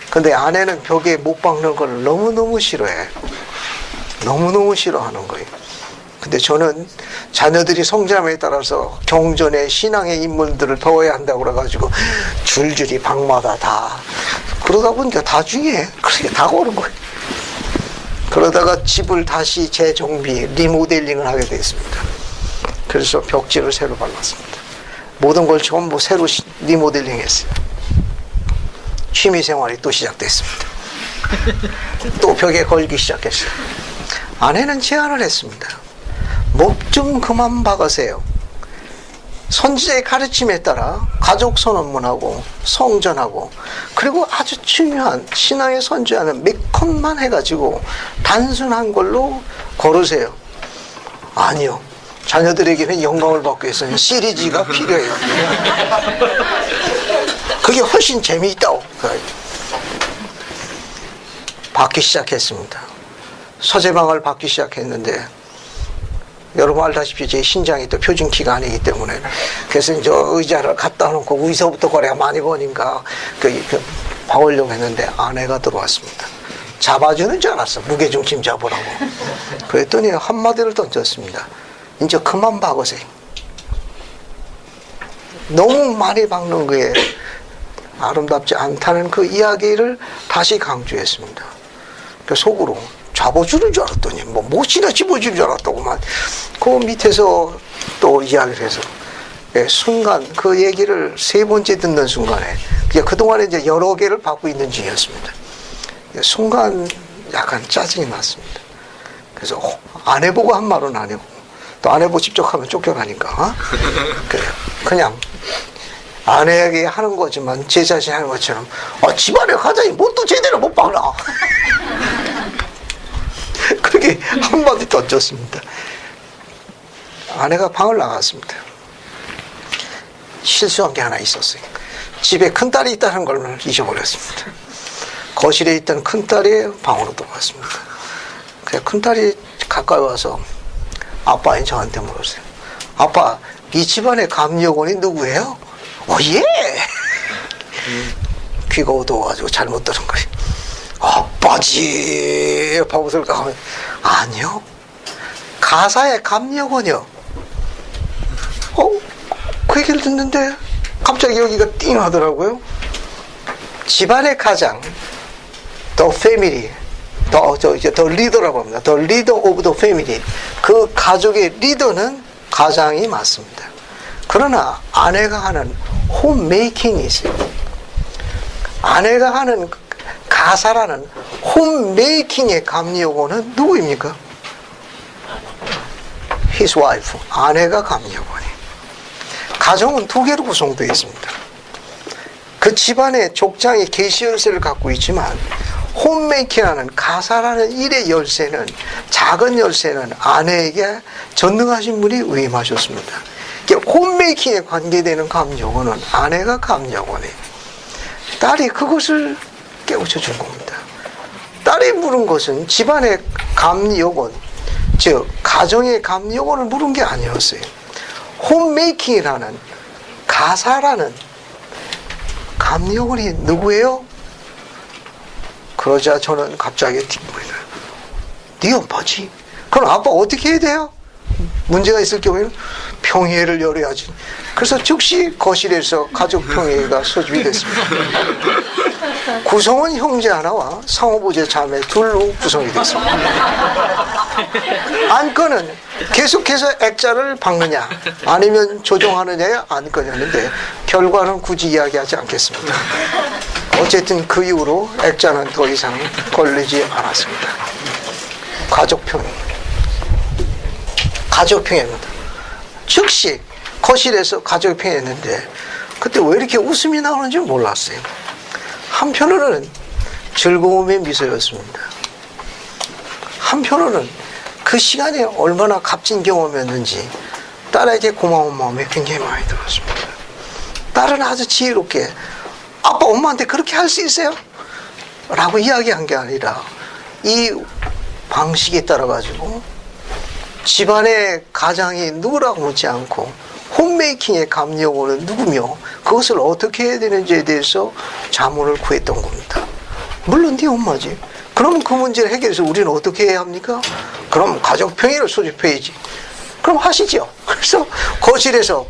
근데 아내는 벽에 못 박는 걸 너무너무 싫어해. 너무너무 싫어하는 거예요. 근데 저는 자녀들이 성장에 따라서 경전의 신앙의 인물들을 배워야 한다고 그래가지고 줄줄이 방마다 다 그러다 보니까 다 중요해. 그렇게 다 거는 거예요. 그러다가 집을 다시 재정비, 리모델링을 하게 됐습니다. 그래서 벽지를 새로 발랐습니다. 모든 걸 전부 새로 리모델링 했어요. 취미생활이 또 시작됐습니다. 또 벽에 걸기 시작했어요. 아내는 제안을 했습니다. 목 좀 그만 박으세요. 선지자의 가르침에 따라 가족 선언문하고 성전하고 그리고 아주 중요한 신앙의 선지자는 몇 컷만 해가지고 단순한 걸로 걸으세요. 아니요. 자녀들에게는 영광을 받기 위해서는 시리즈가 필요해요. 그게 훨씬 재미있다고. 받기 시작했습니다. 서재방을 받기 시작했는데 여러분 알다시피 제 신장이 또 표준 키가 아니기 때문에 그래서 이제 의자를 갖다 놓고 의서부터 거래가 많이 거니까 박으려고 했는데 아내가 들어왔습니다. 잡아주는 줄 알았어. 무게중심 잡으라고. 그랬더니 한마디를 던졌습니다. 이제 그만 박으세요. 너무 많이 박는 거에 아름답지 않다는 그 이야기를 다시 강조했습니다. 그 속으로 잡아주는 줄 알았더니 못이나 집어주는 줄 알았다고만 그 밑에서 또 이야기를 해서 순간 그 얘기를 세 번째 듣는 순간에 그동안에 이제 여러 개를 받고 있는 중이었습니다. 순간 약간 짜증이 났습니다. 그래서 아내 보고 한 말은 아니고 또 아내 보고 직접 하면 쫓겨나니까 그래요. 그냥 아내에게 하는 거지만 제 자신이 하는 것처럼 집안에 가자니 뭣도 제대로 못 박나 그렇게 한마디 던졌습니다. 아내가 방을 나갔습니다. 실수한 게 하나 있었어요. 집에 큰딸이 있다는 걸 잊어버렸습니다. 거실에 있던 큰딸이 방으로 들어왔습니다. 큰딸이 가까이 와서 아빠인 저한테 물었어요. 아빠, 이 집안의 감력원이 누구예요? 예! 귀가 어두워가지고 잘못 들은 거예요. 아빠지! 바보들 가면 아니요. 가사의 감력원이요. 그 얘기를 듣는데 갑자기 여기가 띵 하더라고요. 집안의 가장 the family the leader라고 합니다. the leader of the family 그 가족의 리더는 가장이 맞습니다. 그러나 아내가 하는 홈메이킹이 있어요. 아내가 하는 가사라는 홈메이킹의 감리요원은 누구입니까? his wife, 아내가 감여원이. 가정은 두 개로 구성되어 있습니다. 그 집안의 족장이 계시 열쇠를 갖고 있지만 홈메이킹하는 가사라는 일의 열쇠는, 작은 열쇠는 아내에게 전능하신 분이 위임하셨습니다. 홈메이킹에 관계되는 감여원은 아내가 감여원이, 딸이 그것을 깨우쳐 준 겁니다. 딸이 물은 것은 집안의 감여원, 즉 가정의 감여원을 물은 게 아니었어요. 홈메이킹이라는 가사라는 감여원이 누구예요? 그러자 저는 갑자기 뒷문을, 네 엄마지. 그럼 아빠 어떻게 해야 돼요? 문제가 있을 경우에는 평의회를 열어야지. 그래서 즉시 거실에서 가족 평의회가 소집이 됐습니다. 구성은 형제 하나와 상호부재 자매 둘로 구성이 됐습니다. 안건은 계속해서 액자를 박느냐 아니면 조정하느냐의 안건이었는데 결과는 굳이 이야기하지 않겠습니다. 어쨌든 그 이후로 액자는 더 이상 걸리지 않았습니다. 가족평회입니다. 즉시 거실에서 가족평회했는데 그때 왜 이렇게 웃음이 나오는지 몰랐어요. 한편으로는 즐거움의 미소였습니다. 한편으로는 그 시간이 얼마나 값진 경험이었는지 딸에게 고마운 마음이 굉장히 많이 들었습니다. 딸은 아주 지혜롭게 아빠 엄마한테 그렇게 할 수 있어요? 라고 이야기한 게 아니라 이 방식에 따라 가지고 집안의 가장이 누구라고 묻지 않고 홈메이킹의 감여원은 누구며 그것을 어떻게 해야 되는지에 대해서 자문을 구했던 겁니다. 물론 네 엄마지. 그럼 그 문제를 해결해서 우리는 어떻게 해야 합니까? 그럼 가족평의를 소집해야지. 그럼 하시죠. 그래서 거실에서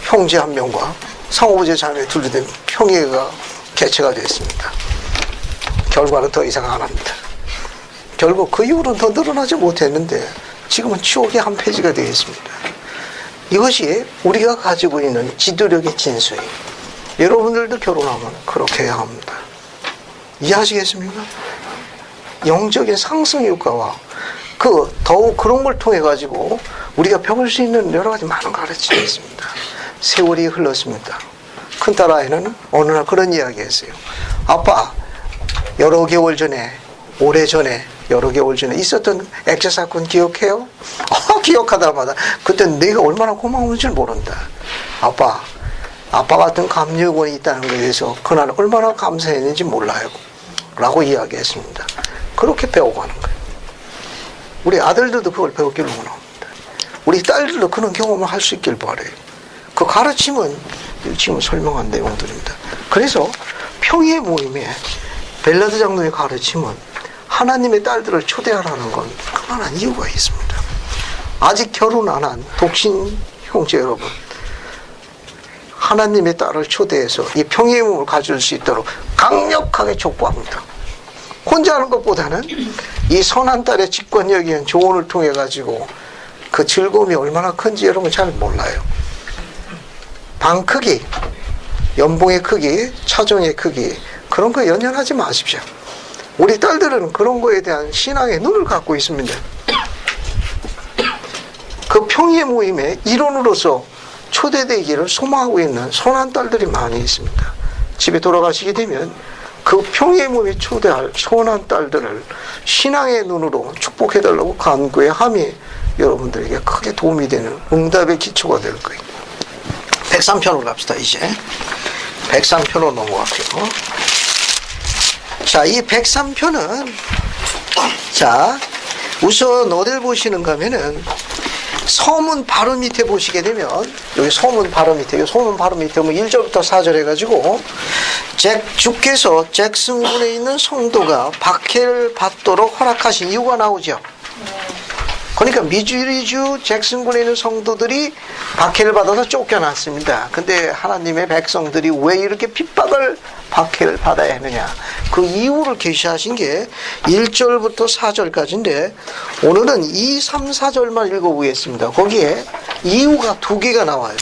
형제 한 명과 상호부재 자매 둘이 된 평의회가 개최가 됐습니다. 결과는 더 이상 안 합니다. 결국 그 이후로는 더 늘어나지 못했는데 지금은 추억의 한 페이지가 되겠습니다. 이것이 우리가 가지고 있는 지도력의 진수예요. 여러분들도 결혼하면 그렇게 해야 합니다. 이해하시겠습니까? 영적인 상승 효과와 더욱 그런 걸 통해 가지고 우리가 배울 수 있는 여러 가지 많은 가르침이 있습니다. 세월이 흘렀습니다. 큰딸 아이는 어느 날 그런 이야기 했어요. 아빠, 여러 개월 전에 있었던 액자 사건 기억해요? 기억하다마다 그때 내가 얼마나 고마운지 모른다. 아빠 같은 감여원이 있다는 것에 대해서 그날 얼마나 감사했는지 몰라요. 라고 이야기했습니다. 그렇게 배워가는 거예요. 우리 아들들도 그걸 배웠길 원합니다. 우리 딸들도 그런 경험을 할 수 있길 바라요. 그 가르침은 지금 설명한 내용들입니다. 그래서 평의의 모임에 벨라드 장로의 가르침은 하나님의 딸들을 초대하라는 건 그만한 이유가 있습니다. 아직 결혼 안 한 독신 형제 여러분, 하나님의 딸을 초대해서 이 평의의 몸을 가질 수 있도록 강력하게 촉구합니다. 혼자 하는 것보다는 이 선한 딸의 직관적인 조언을 통해 가지고 그 즐거움이 얼마나 큰지 여러분 잘 몰라요. 방 크기, 연봉의 크기, 차종의 크기, 그런 거 연연하지 마십시오. 우리 딸들은 그런 거에 대한 신앙의 눈을 갖고 있습니다. 그 평의의 모임에 일원으로서 초대되기를 소망하고 있는 선한 딸들이 많이 있습니다. 집에 돌아가시게 되면 그 평의의 모임에 초대할 선한 딸들을 신앙의 눈으로 축복해달라고 간구의 함이 여러분들에게 크게 도움이 되는 응답의 기초가 될 거예요. 103편으로 갑시다. 이제 103편으로 넘어갈게요. 자, 이 103편은 자, 우선 어딜 보시는가 하면은 서문 바로 밑에 보시게 되면 여기 서문 바로 밑에 보면 1절부터 4절 해가지고 주께서 잭슨군에 있는 성도가 박해를 받도록 허락하신 이유가 나오죠. 그러니까 미주리주 잭슨군에 있는 성도들이 박해를 받아서 쫓겨났습니다. 근데 하나님의 백성들이 왜 이렇게 박해를 받아야 하느냐, 그 이유를 계시하신 게 1절부터 4절까지인데 오늘은 2, 3, 4절만 읽어보겠습니다. 거기에 이유가 두 개가 나와요.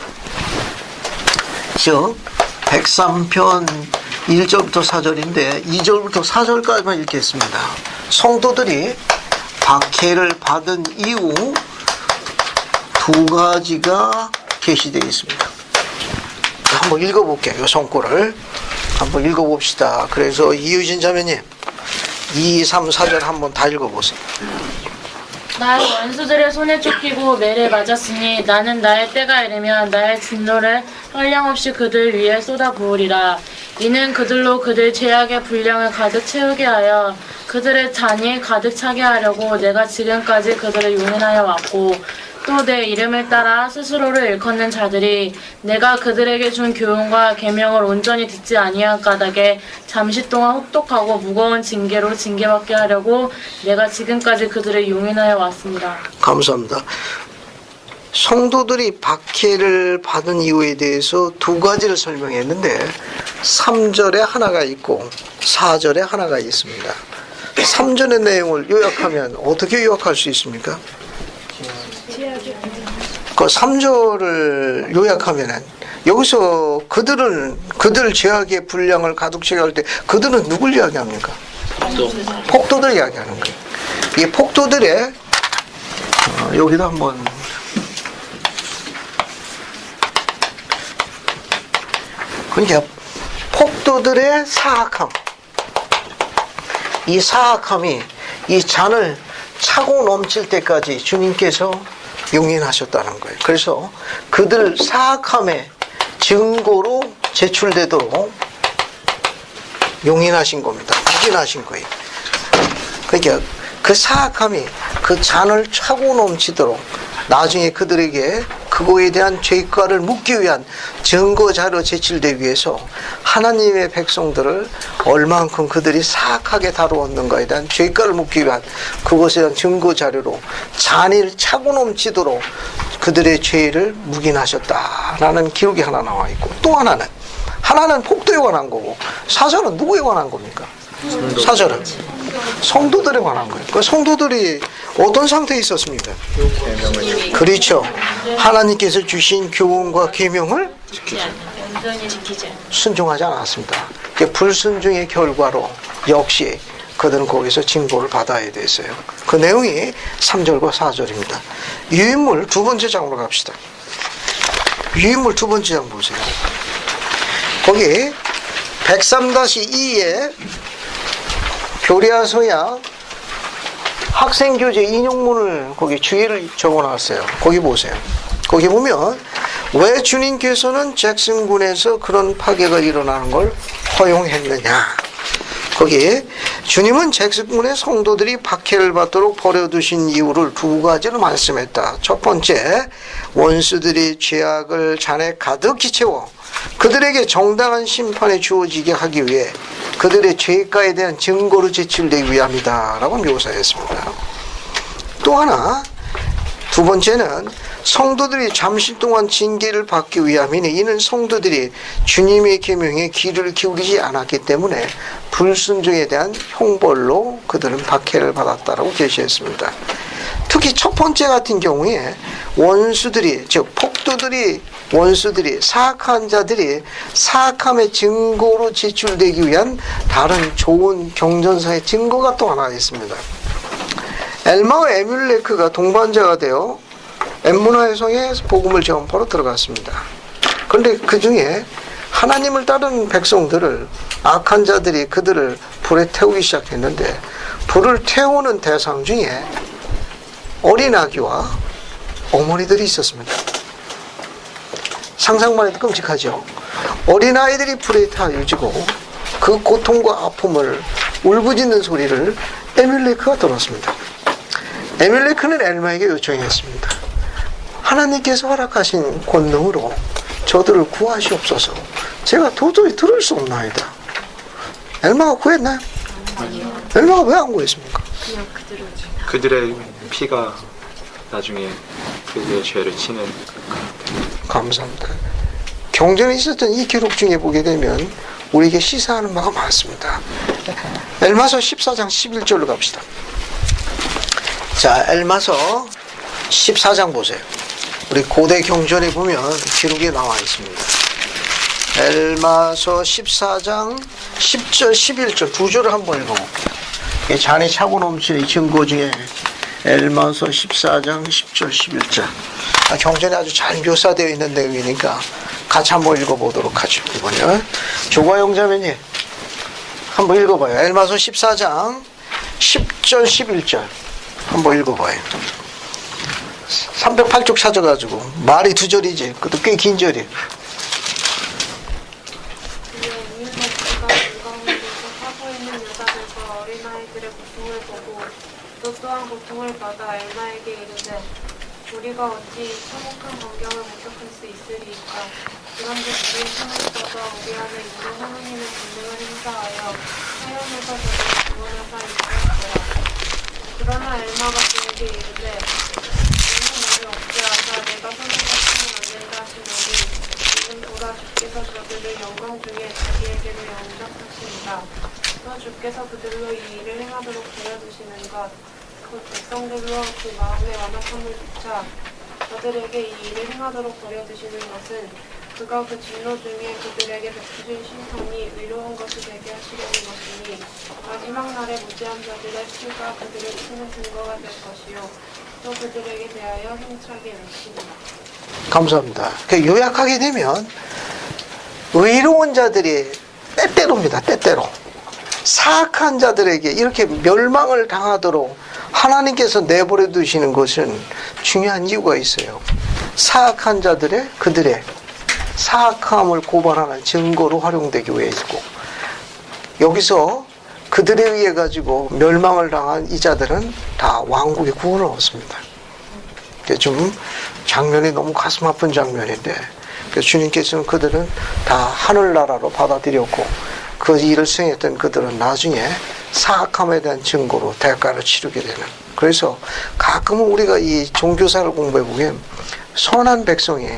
즉 103편 1절부터 4절인데 2절부터 4절까지만 읽겠습니다. 성도들이 박해를 받은 이후 두 가지가 게시되어 있습니다. 한번 읽어볼게요. 이 성구를 한번 읽어봅시다. 그래서 이유진 자매님 2, 3, 4절 한번 다 읽어보세요. 나의 원수들의 손에 쫓기고 매를 맞았으니 나는 나의 때가 이르면 나의 진노를 한량없이 그들 위에 쏟아부으리라. 이는 그들로 그들 죄악의 분량을 가득 채우게 하여 그들의 잔이 가득 차게 하려고 내가 지금까지 그들을 용인하여 왔고 또 내 이름을 따라 스스로를 일컫는 자들이 내가 그들에게 준 교훈과 계명을 온전히 듣지 아니한 까닭에 잠시 동안 혹독하고 무거운 징계로 징계받게 하려고 내가 지금까지 그들을 용인하여 왔습니다. 감사합니다. 성도들이 박해를 받은 이유에 대해서 두 가지를 설명했는데 3절에 하나가 있고 4절에 하나가 있습니다. 3절의 내용을 요약하면 어떻게 요약할 수 있습니까? 그 3절을 요약하면은 여기서 그들 죄악의 분량을 가득 채게 할 때 그들은 누굴 이야기합니까? 폭도들 이야기하는 거예요. 이 폭도들의 여기다 한번 그러니까 폭도들의 사악함, 이 사악함이 이 잔을 차고 넘칠 때까지 주님께서 용인하셨다는 거예요. 그래서 그들 사악함의 증거로 제출되도록 용인하신 겁니다. 묵인하신 거예요. 그러니까 그 사악함이 그 잔을 차고 넘치도록 나중에 그들에게 그거에 대한 죄가를 묻기 위한 증거 자료 제출되기 위해서 하나님의 백성들을 얼만큼 그들이 사악하게 다루었는가에 대한 죄가를 묻기 위한 그것에 대한 증거 자료로 잔을 차고 넘치도록 그들의 죄를 묵인하셨다라는 기록이 하나 나와 있고, 또 하나는 폭도에 관한 거고, 4절은 누구에 관한 겁니까? 4절은 성도들에 관한 거예요. 그 성도들이 어떤 상태에 있었습니까? 그렇죠. 하나님께서 주신 교훈과 계명을 순종하지 않았습니다. 그 불순종의 결과로 역시 그들은 거기서 징벌을 받아야 됐어요. 그 내용이 3절과 4절입니다. 유인물 두 번째 장으로 갑시다. 유인물 두 번째 장 보세요. 거기 103-2에 교리하서야 학생교재 인용문을 거기 주의를 적어놨어요. 거기 보세요. 거기 보면 왜 주님께서는 잭슨군에서 그런 파괴가 일어나는 걸 허용했느냐. 거기 주님은 잭슨군의 성도들이 박해를 받도록 버려두신 이유를 두 가지로 말씀했다. 첫 번째, 원수들이 죄악을 잔에 가득히 채워 그들에게 정당한 심판이 주어지게 하기 위해 그들의 죄가에 대한 증거로 제출되기 위함이다 라고 묘사했습니다. 또 하나, 두 번째는 성도들이 잠시 동안 징계를 받기 위함이니 이는 성도들이 주님의 계명에 귀를 기울이지 않았기 때문에 불순종에 대한 형벌로 그들은 박해를 받았다라고 제시했습니다. 특히 첫 번째 같은 경우에 원수들이, 즉 폭도들이, 원수들이, 사악한 자들이 사악함의 증거로 제출되기 위한 다른 좋은 경전사의 증거가 또 하나 있습니다. 엘마와 에뮬레크가 동반자가 되어 엠문하의 성에 복음을 전파로 들어갔습니다. 그런데 그 중에 하나님을 따르는 백성들을 악한 자들이 그들을 불에 태우기 시작했는데, 불을 태우는 대상 중에 어린아기와 어머니들이 있었습니다. 상상만 해도 끔찍하죠. 어린아이들이 불에 타유지고 그 고통과 아픔을 울부짖는 소리를 에뮬레크가 들었습니다. 에뮬레크는 엘마에게 요청했습니다. 하나님께서 허락하신 권능으로 저들을 구하시옵소서. 제가 도저히 들을 수 없나이다. 엘마가 구했나요? 아니요. 엘마가 왜 안 구했습니까? 그냥 그대로 그들의 피가 나중에 그들의 죄를 치는. 감사합니다. 경전에 있었던 이 기록 중에 보게 되면 우리에게 시사하는 바가 많습니다. 엘마서 14장 11절로 갑시다. 자, 엘마서 14장 보세요. 우리 고대 경전에 보면 기록이 나와 있습니다. 엘마서 14장 10절, 11절 두 절을 한번 읽어볼게요. 잔이 차고 넘치는 이 증거 중에 엘마서 14장 10절 11절. 경전에 아주 잘 묘사되어 있는 내용이니까 같이 한번 읽어보도록 하죠. 이번에 조과영자매님 한번 읽어봐요. 엘마서 14장 10절 11절 한번 읽어봐요. 308쪽 찾아가지고 말이 두 절이지. 그것도 꽤 긴 절이에요. 또한 고통을 받아 엘마에게 이르되 우리가 어찌 참혹한 광경을 목격할 수 있으리이까. 그런데 우리의 손을 떠서 우리 안에 있는 하나님의 권능을 행사하여 하염에서 저를 구원하사 인도하시라. 그러나 엘마가 그에게 이르되 너는 나를 억제하사 내가 손을 뻗으면 안 된다 하시노니 지금 보라 주께서 저들을 영광 중에 자기에게로 영접하시니라. 또 주께서 그들로 이 일을 행하도록 되어주시는 것 그 백성들로 그 마음의 완악함을 쫓아 저들에게 이 일을 행하도록 버려두시는 것은 그가 그 진노 중에 그들에게 베푸신 심판이 의로운 것이 되게 하시려는 것이니 마지막 날에 무지한 자들의 피가 그들을 치는 증거가 될 것이요 또 그들에게 대하여 힘차게 외치리라. 감사합니다. 요약하게 되면 의로운 자들이 때때로입니다. 때때로 사악한 자들에게 이렇게 멸망을 당하도록 하나님께서 내버려 두시는 것은 중요한 이유가 있어요. 사악한 자들의 그들의 사악함을 고발하는 증거로 활용되기 위해서고, 여기서 그들에 의해 가지고 멸망을 당한 이 자들은 다 왕국의 구원을 얻습니다. 좀 장면이 너무 가슴 아픈 장면인데, 주님께서는 그들은 다 하늘나라로 받아들였고 그 일을 수행했던 그들은 나중에 사악함에 대한 증거로 대가를 치르게 되는. 그래서 가끔은 우리가 이 종교사를 공부해 보면 선한 백성이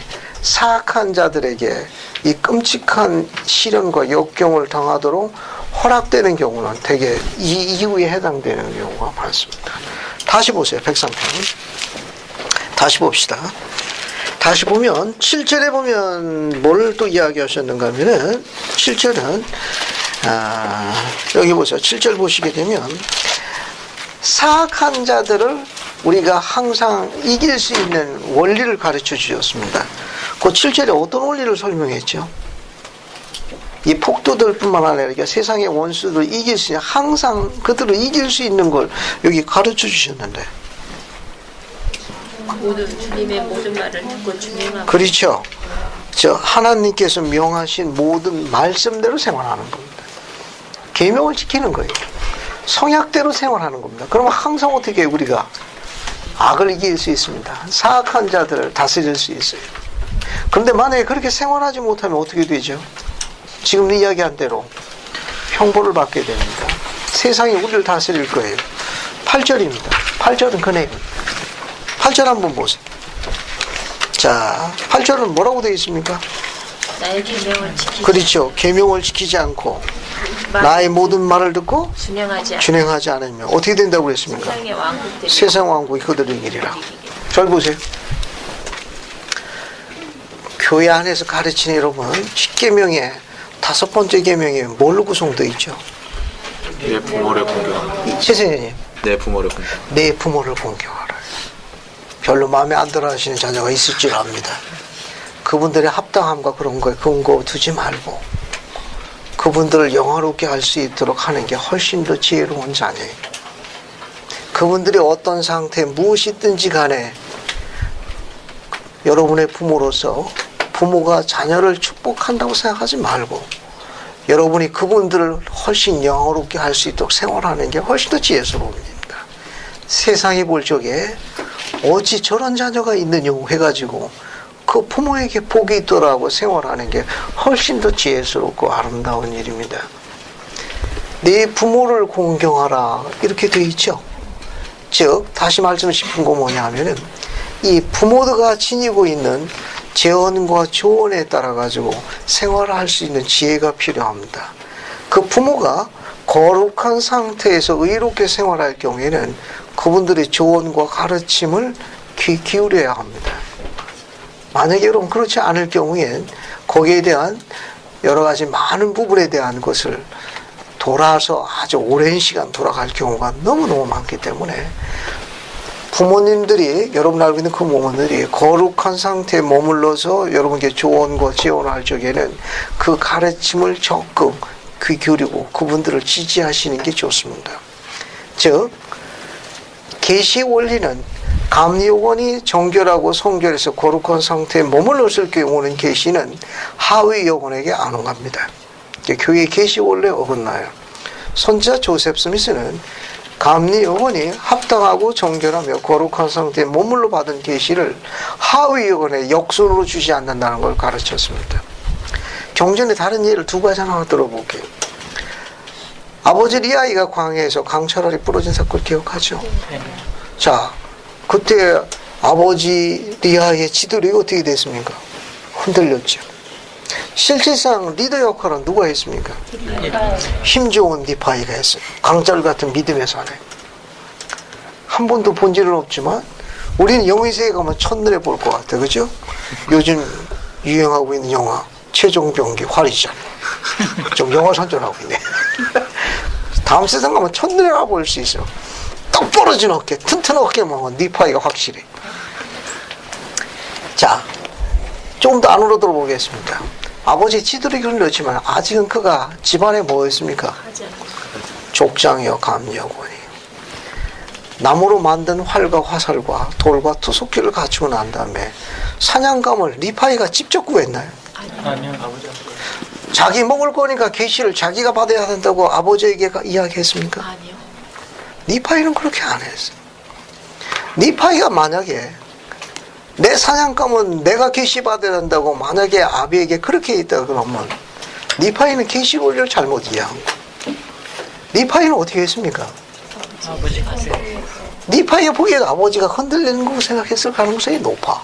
사악한 자들에게 이 끔찍한 시련과 역경을 당하도록 허락되는 경우는 대개 이 이유에 해당되는 경우가 많습니다. 다시 보세요. 103편. 다시 봅시다. 다시 보면 7절에 보면 뭘 또 이야기하셨는가 하면은 7절은 여기 보세요. 7절 보시게 되면 사악한 자들을 우리가 항상 이길 수 있는 원리를 가르쳐 주셨습니다. 그 7절에 어떤 원리를 설명했죠? 이 폭도들 뿐만 아니라 세상의 원수들을 이길 수 있는, 항상 그들을 이길 수 있는 걸 여기 가르쳐 주셨는데, 모든 주님의 모든 말을 듣고 주님만 그렇죠. 하나님께서 명하신 모든 말씀대로 생활하는 겁니다. 계명을 지키는 거예요. 성약대로 생활하는 겁니다. 그러면 항상 어떻게 우리가 악을 이길 수 있습니다. 사악한 자들을 다스릴 수 있어요. 그런데 만약에 그렇게 생활하지 못하면 어떻게 되죠? 지금 이야기한 대로 형벌을 받게 됩니다. 세상이 우리를 다스릴 거예요. 8절입니다. 8절은 그 내용입니다. 8절 한번 보세요. 자, 8절은 뭐라고 되어 있습니까? 나의 계명을 지키지 그렇죠. 계명을 지키지 않고 나의 모든 말을 듣고 준행하지 않으면 어떻게 된다고 그랬습니까? 세상의 왕국들이 세상 왕국이 그들을 이기리라. 잘 보세요. 교회 안에서 가르치는 여러분, 10계명의 5번째 계명이 뭘로 구성되어 있죠? 내 부모를 공경하라. 최선생님, 내 부모를 공경. 내 부모를 공경하라. 별로 마음에 안 들어 하시는 자녀가 있을 줄 압니다. 그분들의 합당함과 그런 거에 근거 두지 말고 그분들을 영화롭게 할 수 있도록 하는 게 훨씬 더 지혜로운 자녀예요. 그분들이 어떤 상태 무엇이든지 간에 여러분의 부모로서 부모가 자녀를 축복한다고 생각하지 말고 여러분이 그분들을 훨씬 영화롭게 할 수 있도록 생활하는 게 훨씬 더 지혜스러웁니다. 세상이 볼 적에 어찌 저런 자녀가 있느냐 해가지고 그 부모에게 복이 있더라고 생활하는 게 훨씬 더 지혜스럽고 아름다운 일입니다. 내 부모를 공경하라 이렇게 되어 있죠. 즉 다시 말씀 싶은 거 뭐냐 하면은 이 부모가 지니고 있는 재언과 조언에 따라 가지고 생활할 수 있는 지혜가 필요합니다. 그 부모가 거룩한 상태에서 의롭게 생활할 경우에는 그분들의 조언과 가르침을 귀 기울여야 합니다. 만약에 여러분 그렇지 않을 경우엔 거기에 대한 여러 가지 많은 부분에 대한 것을 돌아서 아주 오랜 시간 돌아갈 경우가 너무너무 많기 때문에 부모님들이, 여러분 알고 있는 그 부모님들이 거룩한 상태에 머물러서 여러분께 조언과 지원할 적에는 그 가르침을 적극 귀 기울이고 그분들을 지지하시는 게 좋습니다. 즉, 계시 원리는 감리요원이 정결하고 성결해서 거룩한 상태에 머물렀을 경우는 계시는 하위 요원에게 안 옹합니다. 교회의 계시 원리에 어긋나요. 선지자 조셉 스미스는 감리요원이 합당하고 정결하며 거룩한 상태에 머물러 받은 계시를 하위 요원에 역순으로 주지 않는다는 걸 가르쳤습니다. 경전에 다른 예를 두 가지 하나 들어볼게요. 아버지 리아이가 광야에서 강철알이 부러진 사건 기억하죠? 자, 그때 아버지 리아의 지도력이 어떻게 됐습니까? 흔들렸죠. 실질상 리더 역할은 누가 했습니까? 힘 좋은 니파이가 했어요. 강철 같은 믿음의 사내. 한 번도 본 적은 없지만 우리는 영의 세계 가면 첫눈에 볼 것 같아. 그죠? 요즘 유행하고 있는 영화 최종병기 활이잖아. 좀 영화 선전하고 있네. 다음 세상 가면 첫눈에 볼 수 있어. 떡 벌어진 어깨, 튼튼한 어깨만 니파이가 확실해. 자, 좀 더 안으로 들어보겠습니다. 아버지 지도력을 넣지만 아직은 그가 집안에 뭐였습니까? 족장이요, 감리요원이. 나무로 만든 활과 화살과 돌과 투석기를 갖추고 난 다음에 사냥감을 리파이가 직접 구했나요? 아니요. 자기 먹을 거니까 계시를 자기가 받아야 된다고 아버지에게 이야기했습니까? 아니요. 니파이는 그렇게 안 했어요. 니파이가 만약에 내 사냥감은 내가 계시 받아야 된다고 만약에 아비에게 그렇게 했다 그러면 니파이는 계시 원리를 잘못 이해한 거예요. 니파이는 어떻게 했습니까? 니파이가 보기에도 아버지가 흔들리는 거 생각했을 가능성이 높아.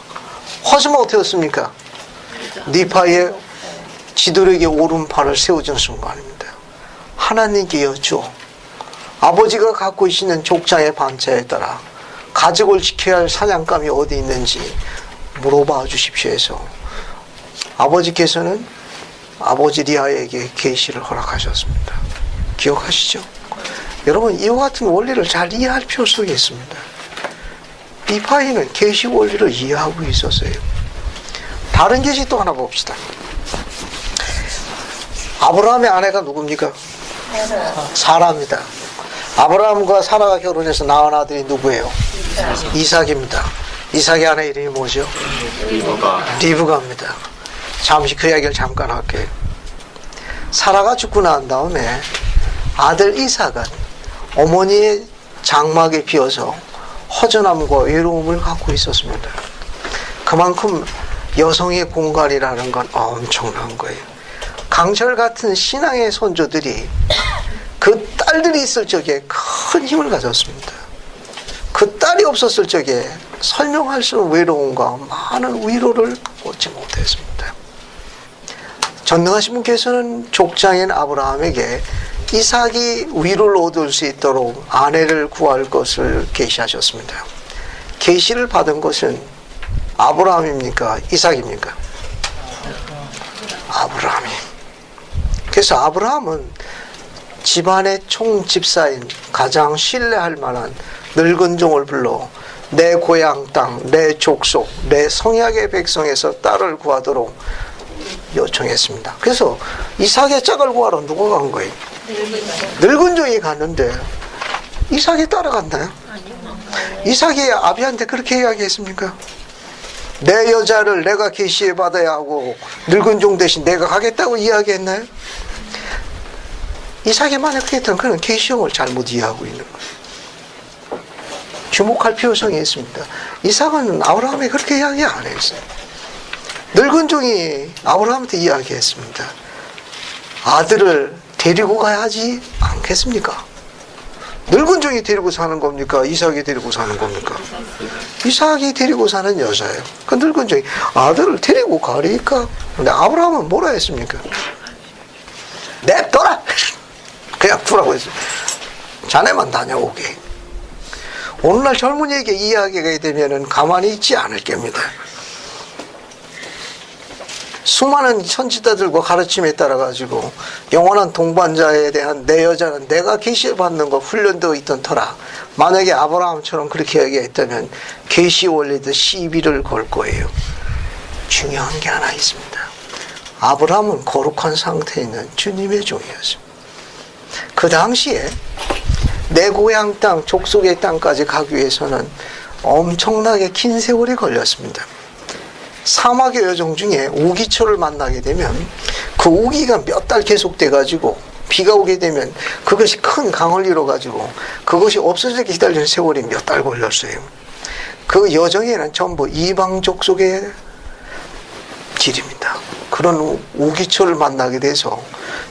하지만 어떻게 했습니까? 니파이의 지도력의 오른팔을 세워준 순간입니다. 하나님께 여쭈어 아버지가 갖고 계시는 족장의 반차에 따라 가족을 지켜야 할 사냥감이 어디 있는지 물어봐 주십시오 해서 아버지께서는 아버지 리아에게 계시를 허락하셨습니다. 기억하시죠? 여러분, 이와 같은 원리를 잘 이해할 필요성이 있습니다. 니파이는 계시 원리를 이해하고 있었어요. 다른 계시 또 하나 봅시다. 아브라함의 아내가 누굽니까? 사라입니다. 아브라함과 사라가 결혼해서 낳은 아들이 누구예요? 이삭입니다. 이삭의 아내 이름이 뭐죠? 리브가입니다. 잠시 그 이야기를 잠깐 할게요. 사라가 죽고 난 다음에 아들 이삭은 어머니의 장막에 비어서 허전함과 외로움을 갖고 있었습니다. 그만큼 여성의 공간이라는 건 엄청난 거예요. 강철 같은 신앙의 선조들이 그 딸들이 있을 적에 큰 힘을 가졌습니다. 그 딸이 없었을 적에 설명할 수 없는 외로움과 많은 위로를 얻지 못했습니다. 전능하신 분께서는 족장인 아브라함에게 이삭이 위로를 얻을 수 있도록 아내를 구할 것을 계시하셨습니다. 계시를 받은 것은 아브라함입니까? 이삭입니까? 아브라함이. 그래서 아브라함은 집안의 총집사인 가장 신뢰할 만한 늙은 종을 불러 내 고향 땅, 내 족속, 내 성약의 백성에서 딸을 구하도록 요청했습니다. 그래서 이삭의 짝을 구하러 누가 간 거예요? 늙은 종이 갔는데 이삭이 따라갔나요? 이삭이 아비한테 그렇게 이야기했습니까? 내 여자를 내가 계시해 받아야 하고 늙은 종 대신 내가 가겠다고 이야기했나요? 이삭이 만약 그렇게 했다면 그는 계시형을 잘못 이해하고 있는 거예요. 주목할 필요성이 있습니다. 이삭은 아브라함이 그렇게 이야기 안 했어요. 늙은 종이 아브라함한테 이야기했습니다. 아들을 데리고 가야 하지 않겠습니까? 늙은 종이 데리고 사는 겁니까? 이삭이 데리고 사는 겁니까? 이삭이 데리고 사는 여자예요. 그 늙은 종이 아들을 데리고 가리까? 근데 아브라함은 뭐라 했습니까? 냅둬라! 그냥 두라고 했어요. 자네만 다녀오게. 오늘날 젊은이에게 이야기가 되면은 가만히 있지 않을 겁니다. 수많은 선지자들과 가르침에 따라 가지고 영원한 동반자에 대한 내 여자는 내가 계시받는 거 훈련되어 있던 터라. 만약에 아브라함처럼 그렇게 얘기했다면 계시 원리도 시비를 걸 거예요. 중요한 게 하나 있습니다. 아브라함은 거룩한 상태에 있는 주님의 종이었습니다. 그 당시에 내 고향 땅, 족속의 땅까지 가기 위해서는 엄청나게 긴 세월이 걸렸습니다. 사막의 여정 중에 우기초를 만나게 되면 그 우기가 몇 달 계속돼 가지고 비가 오게 되면 그것이 큰 강을 이뤄 가지고 그것이 없어지게 기다리는 세월이 몇 달 걸렸어요. 그 여정에는 전부 이방 족속의 길입니다. 그런 우기초를 만나게 돼서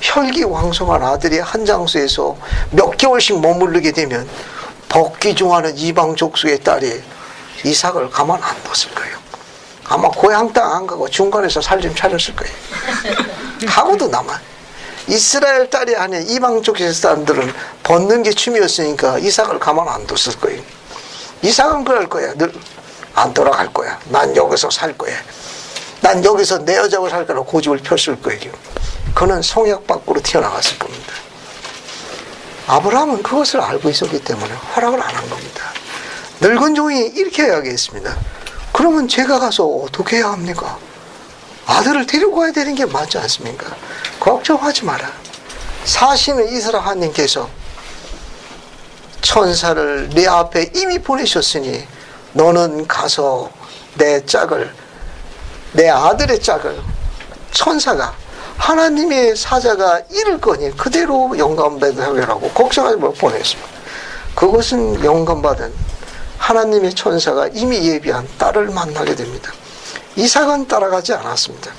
혈기왕성한 아들이 한 장소에서 몇 개월씩 머무르게 되면 복귀종하는 이방 족속의 딸이 이삭을 가만 안 뒀을 거예요. 아마 고향 땅 안 가고 중간에서 살 좀 차렸을 거예요. 하고도 남아. 이스라엘 딸이 아닌 이방 족의 사람들은 벗는 게 춤이었으니까 이삭을 가만 안 뒀을 거예요. 이삭은 그럴 거야. 늘 안 돌아갈 거야. 난 여기서 살 거야. 난 여기서 내 여자와 살 거라 고집을 폈을 거예요. 그는 성약 밖으로 튀어나갔을 겁니다. 아브라함은 그것을 알고 있었기 때문에 허락을 안 한 겁니다. 늙은 종이 이렇게 이야기했습니다. 그러면 제가 가서 어떻게 해야 합니까? 아들을 데리고 가야 되는 게 맞지 않습니까? 걱정하지 마라. 사시는 이스라엘 하나님께서 천사를 네 앞에 이미 보내셨으니 너는 가서 내 아들의 짝을 천사가 하나님의 사자가 이를 거니 그대로 영감받으라고 걱정하지 말고 보냈습니다. 그것은 영감받은 하나님의 천사가 이미 예비한 딸을 만나게 됩니다. 이삭은 따라가지 않았습니다.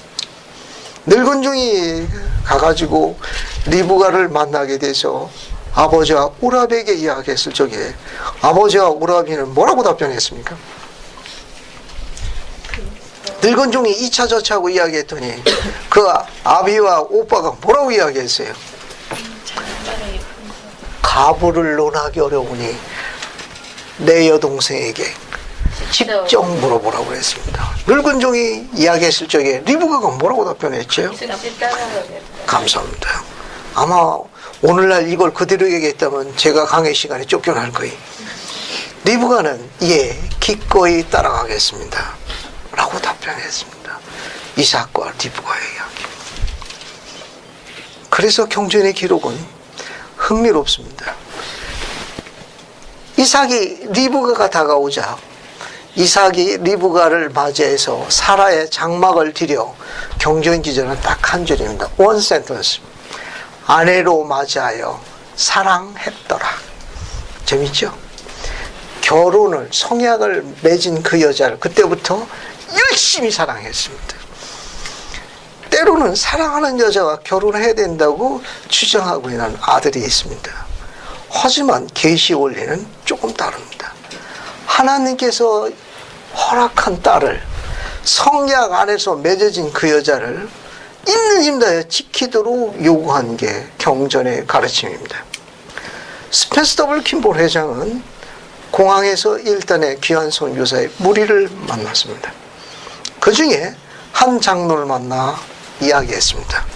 늙은 종이 가가지고 리브가를 만나게 돼서 아버지와 우랍에게 이야기했을 적에 아버지와 우랍이는 뭐라고 답변했습니까? 늙은 종이 2차 저차하고 이야기했더니 그 아비와 오빠가 뭐라고 이야기했어요? 가부를 논하기 어려우니 내 여동생에게 직접 물어보라고 그랬습니다. 늙은 종이 이야기했을 적에 리브가가 뭐라고 답변했죠? 감사합니다. 아마 오늘날 이걸 그대로 얘기했다면 제가 강의 시간에 쫓겨날 거예요. 리브가는 예, 기꺼이 따라가겠습니다 라고 답변했습니다. 이삭과 리브가의 이야기. 그래서 경전의 기록은 흥미롭습니다. 이삭이 리브가가 다가오자 이삭이 리브가를 맞이해서 사라의 장막을 들여 경전 기전은 딱 한 줄입니다. 원 센텐스. 아내로 맞이하여 사랑했더라. 재밌죠? 결혼을 성약을 맺은 그 여자를 그때부터 열심히 사랑했습니다. 때로는 사랑하는 여자와 결혼해야 된다고 주장하고 있는 아들이 있습니다. 하지만 계시 원리는 조금 다릅니다. 하나님께서 허락한 딸을 성약 안에서 맺어진 그 여자를 있는 힘 다해 지키도록 요구한 게 경전의 가르침입니다. 스펜서 더블 킴볼 회장은 공항에서 일단의 귀한 선교사의 무리를 만났습니다. 그 중에 한 장로를 만나 이야기했습니다.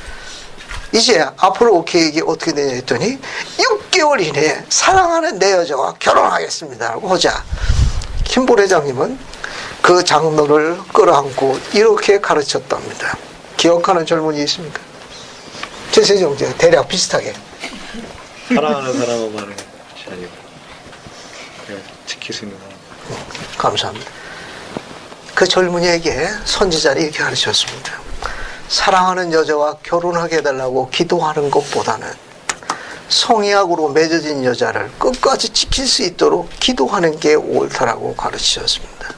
이제 앞으로 계획이 어떻게 되냐 했더니 6개월 이내에 사랑하는 내 여자와 결혼하겠습니다 라고 하자 킴볼 회장님은 그 장로를 끌어안고 이렇게 가르쳤답니다. 기억하는 젊은이 있습니까? 최세정제 대략 비슷하게 사랑하는 사람은 말은 아니고 그냥 지킬 수 있는 사람. 감사합니다. 그 젊은이에게 선지자는 이렇게 가르쳤습니다. 사랑하는 여자와 결혼하게 해달라고 기도하는 것보다는 성약으로 맺어진 여자를 끝까지 지킬 수 있도록 기도하는 게 옳다라고 가르치셨습니다.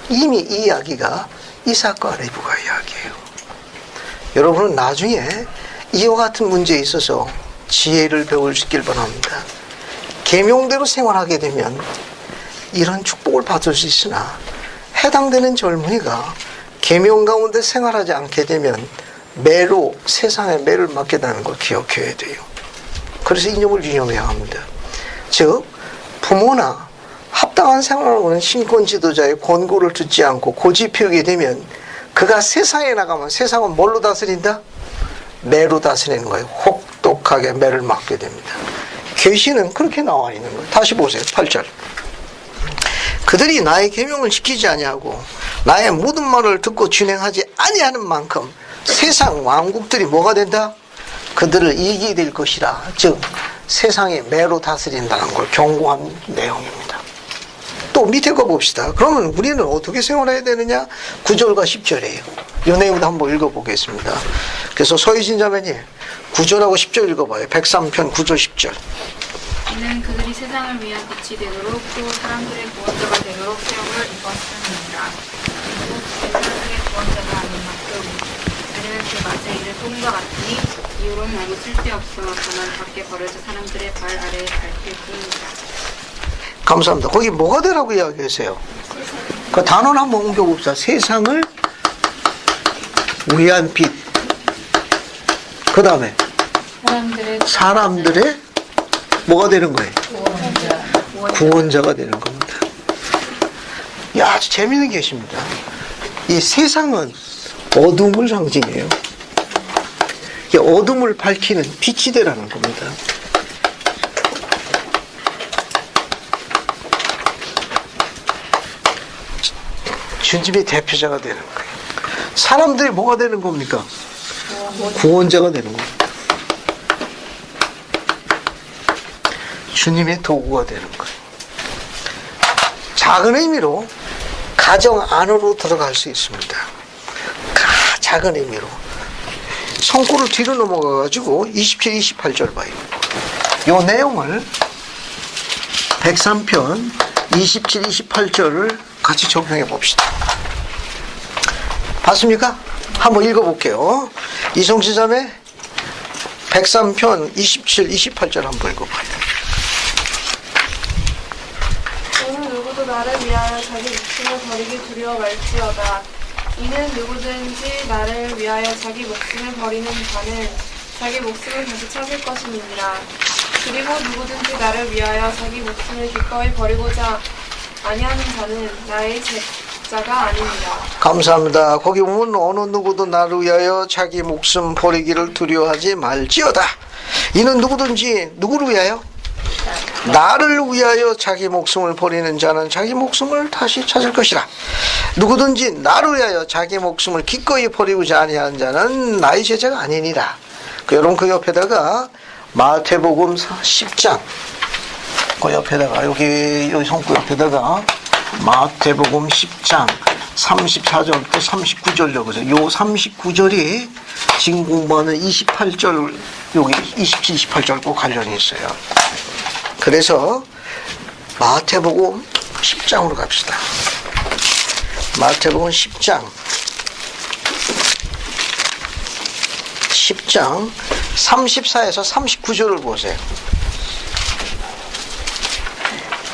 이미 이 이야기가 이삭과 리브가 이야기예요. 여러분은 나중에 이와 같은 문제에 있어서 지혜를 배울 수 있길 바랍니다. 계명대로 생활하게 되면 이런 축복을 받을 수 있으나 해당되는 젊은이가 계명 가운데 생활하지 않게 되면 매로 세상의 매를 맞게 되는 걸 기억해야 돼요. 그래서 이념을 유념해야 합니다. 즉 부모나 합당한 생활을 하는 신권 지도자의 권고를 듣지 않고 고집 피우게 되면 그가 세상에 나가면 세상은 뭘로 다스린다? 매로 다스리는 거예요. 혹독하게 매를 맞게 됩니다. 계시는 그렇게 나와 있는 거예요. 다시 보세요. 8절. 그들이 나의 계명을 지키지 아니하고 나의 모든 말을 듣고 준행하지 아니하는 만큼 세상 왕국들이 뭐가 된다? 그들을 이기게 될 것이라. 즉 세상의 매로 다스린다는 걸 경고한 내용입니다. 또 밑에 거 봅시다. 그러면 우리는 어떻게 생활해야 되느냐? 9절과 10절이에요. 이 내용도 한번 읽어보겠습니다. 그래서 서희진 자매님 9절하고 10절 읽어봐요. 103편 9절 10절. 이는 그들이 세상을 위한 빛이 되도록 또 사람들의 구원자가 되도록 시험을 입었음이니라. 그리고 사람들의 구원자가 아닌 만큼 우리는 그 맛의 일을 똥과 같으니 이유로는 아무 쓸데없어 다만 밖에 버려져 사람들의 발 아래에 밟힐 뿐이니라. 감사합니다. 거기 뭐가 되라고 이야기하세요? 그 단어를 한번 옮겨봅시다. 세상을 위한 빛. 그 다음에 사람들의 뭐가 되는 거예요? 구원자가 되는 겁니다. 야, 아주 재미있는 것입니다. 이 세상은 어둠을 상징해요. 이 어둠을 밝히는 빛이 되라는 겁니다. 주님의 대표자가 되는 거예요. 사람들이 뭐가 되는 겁니까? 구원자가 되는 겁니다. 주님의 도구가 되는 거예요. 작은 의미로 가정 안으로 들어갈 수 있습니다. 작은 의미로. 성구를 뒤로 넘어가가지고 27, 28절 봐요. 이 내용을 103편 27, 28절을 같이 적용해 봅시다. 봤습니까? 한번 읽어볼게요. 이성진 자매 103편 27, 28절 한번 읽어봐요. 너는 누구도 나를 위하여 자기 목숨을 버리기 두려워 말지어다. 이는 누구든지 나를 위하여 자기 목숨을 버리는 자는 자기 목숨을 다시 찾을 것임이니라. 그리고 누구든지 나를 위하여 자기 목숨을 기꺼이 버리고자 아니하는 자는 나의 제자가 아니니라. 감사합니다. 거기 보면 어느 누구도 나를 위하여 자기 목숨 버리기를 두려워하지 말지어다. 이는 누구든지 누구를 위하여? 나를 위하여 자기 목숨을 버리는 자는 자기 목숨을 다시 찾을 것이라. 누구든지 나를 위하여 자기 목숨을 기꺼이 버리고자 아니하는 자는 나의 제자가 아니니라. 여러분 그 옆에다가 마태복음 10장 그 옆에다가 여기 성구 옆에다가 마태복음 10장 34절부터 39절 적으세요. 요 39절이 지금 공부하는 28절 여기 27, 28절과 관련이 있어요. 그래서 마태복음 10장으로 갑시다. 마태복음 10장 34에서 39절을 보세요.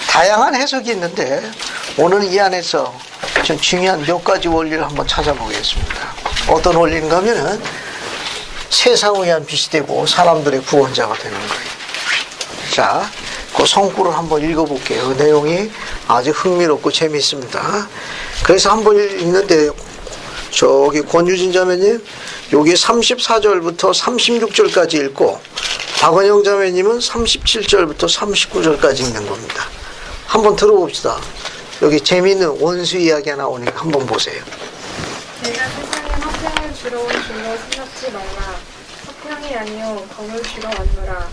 다양한 해석이 있는데 오늘 이 안에서 좀 중요한 몇 가지 원리를 한번 찾아보겠습니다. 어떤 원리인가 하면은 세상을 위한 빛이 되고 사람들의 구원자가 되는 거예요. 자, 그 성구를 한번 읽어볼게요. 그 내용이 아주 흥미롭고 재미있습니다. 그래서 한번 읽는데 저기 권유진 자매님 여기 34절부터 36절까지 읽고 박은영 자매님은 37절부터 39절까지 읽는 겁니다. 한번 들어봅시다. 여기 재미있는 원수 이야기가 나오니까 한번 보세요. 내가 세상에 화평을 주러 온 줄로 생각지 말라. 화평이 아니요 검을 주러 왔노라.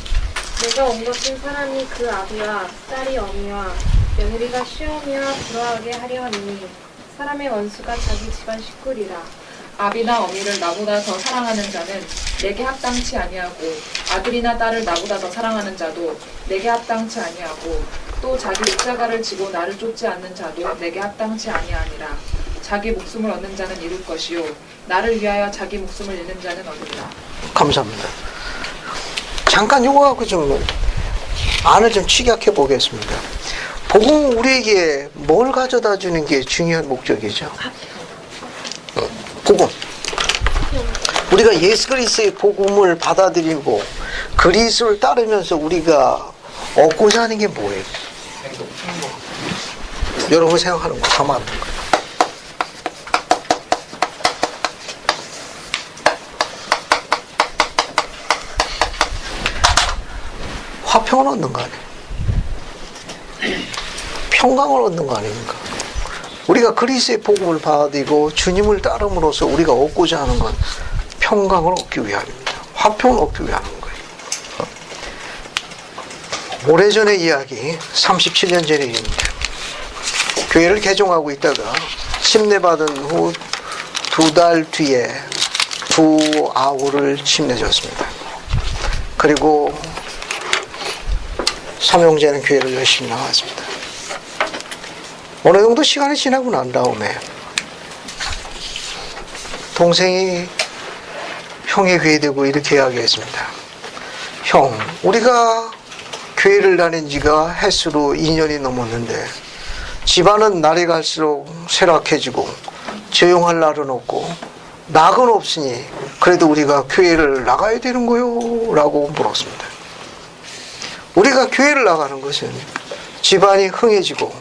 내가 온 것은 사람이 그 아비와 딸이 어미와 며느리가 시어미와 불화하게 하려 하니 사람의 원수가 자기 집안 식구리라. 아비나 어미를 나보다 더 사랑하는 자는 내게 합당치 아니하고 아들이나 딸을 나보다 더 사랑하는 자도 내게 합당치 아니하고 또 자기 십자가를 지고 나를 쫓지 않는 자도 내게 합당치 아니하니라. 자기 목숨을 얻는 자는 잃을 것이요 나를 위하여 자기 목숨을 잃는 자는 얻으리라. 감사합니다. 잠깐 요거 갖고 좀 안을 좀 취약해 보겠습니다. 복음은 우리에게 뭘 가져다 주는 게 중요한 목적이죠? 복음. 우리가 예수 그리스도의 복음을 받아들이고 그리스도를 따르면서 우리가 얻고자 하는 게 뭐예요? 여러분 생각하는 거 다 맞는 거예요. 화평을 얻는 거 아니에요? 평강을 얻는 거 아닙니까? 우리가 그리스의 복음을 받아들이고 주님을 따름으로써 우리가 얻고자 하는 건 평강을 얻기 위함입니다. 화평을 얻기 위한 거예요. 오래전의 이야기, 37년 전의 일입니다. 교회를 개종하고 있다가 침례받은 후 2달 뒤에 두 아우를 침례줬습니다. 그리고 삼형제는 교회를 열심히 나왔습니다. 어느 정도 시간이 지나고 난 다음에 동생이 형의 교회 되고 이렇게 이야기했습니다. 형, 우리가 교회를 다닌 지가 햇수로 2년이 넘었는데 집안은 날이 갈수록 쇠락해지고 조용할 날은 없고 낙은 없으니 그래도 우리가 교회를 나가야 되는 거요? 라고 물었습니다. 우리가 교회를 나가는 것은 집안이 흥해지고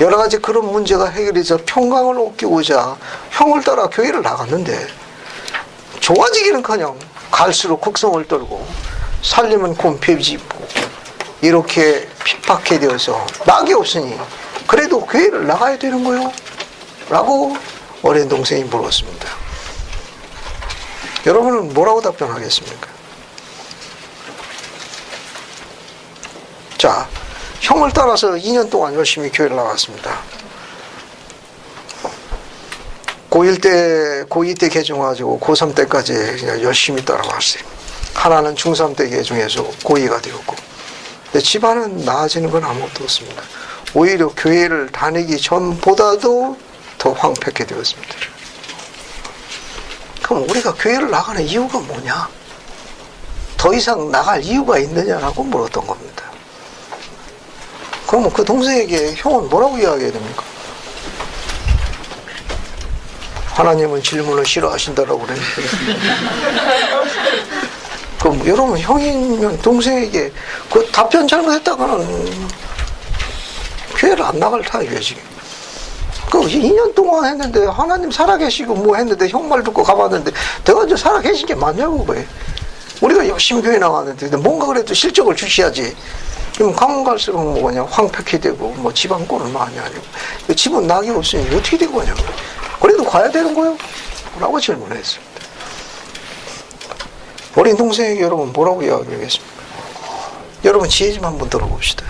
여러 가지 그런 문제가 해결해서 평강을 얻기고자 형을 따라 교회를 나갔는데 좋아지기는커녕 갈수록 극성을 떨고 살림은 곤폐지고 이렇게 핍박해 되어서 낙이 없으니 그래도 교회를 나가야 되는 거요? 라고 어린 동생이 물었습니다. 여러분은 뭐라고 답변하겠습니까? 자, 형을 따라서 2년 동안 열심히 교회를 나갔습니다. 고1 때 개종하고 고3 때까지 그냥 열심히 따라왔어요. 하나는 중3 때 개종해서 고2가 되었고. 근데 집안은 나아지는 건 아무것도 없습니다. 오히려 교회를 다니기 전보다도 더 황폐하게 되었습니다. 그럼 우리가 교회를 나가는 이유가 뭐냐? 더 이상 나갈 이유가 있느냐라고 물었던 겁니다. 그러면 그 동생에게 형은 뭐라고 이야기해야 됩니까? 하나님은 질문을 싫어하신다라고 그랬는데. 그럼 여러분, 형이면 동생에게 그 답변 잘못했다가는 교회를 안 나갈 타입이에요, 지금. 그 2년 동안 했는데 하나님 살아계시고 뭐 했는데 형 말 듣고 가봤는데 내가 이제 살아계신 게 맞냐고 그래. 우리가 열심히 교회 나갔는데 뭔가 그래도 실적을 주셔야지. 그럼 가면 갈수록 뭐 그냥 황폐케 되고 뭐 집안 꼴을 많이 하고 집은 낙이 없으니 어떻게 되고 하냐고. 그래도 가야 되는 거요? 라고 질문했습니다. 어린 동생에게 여러분 뭐라고 이야기하겠습니까? 여러분 지혜 좀 한번 들어봅시다.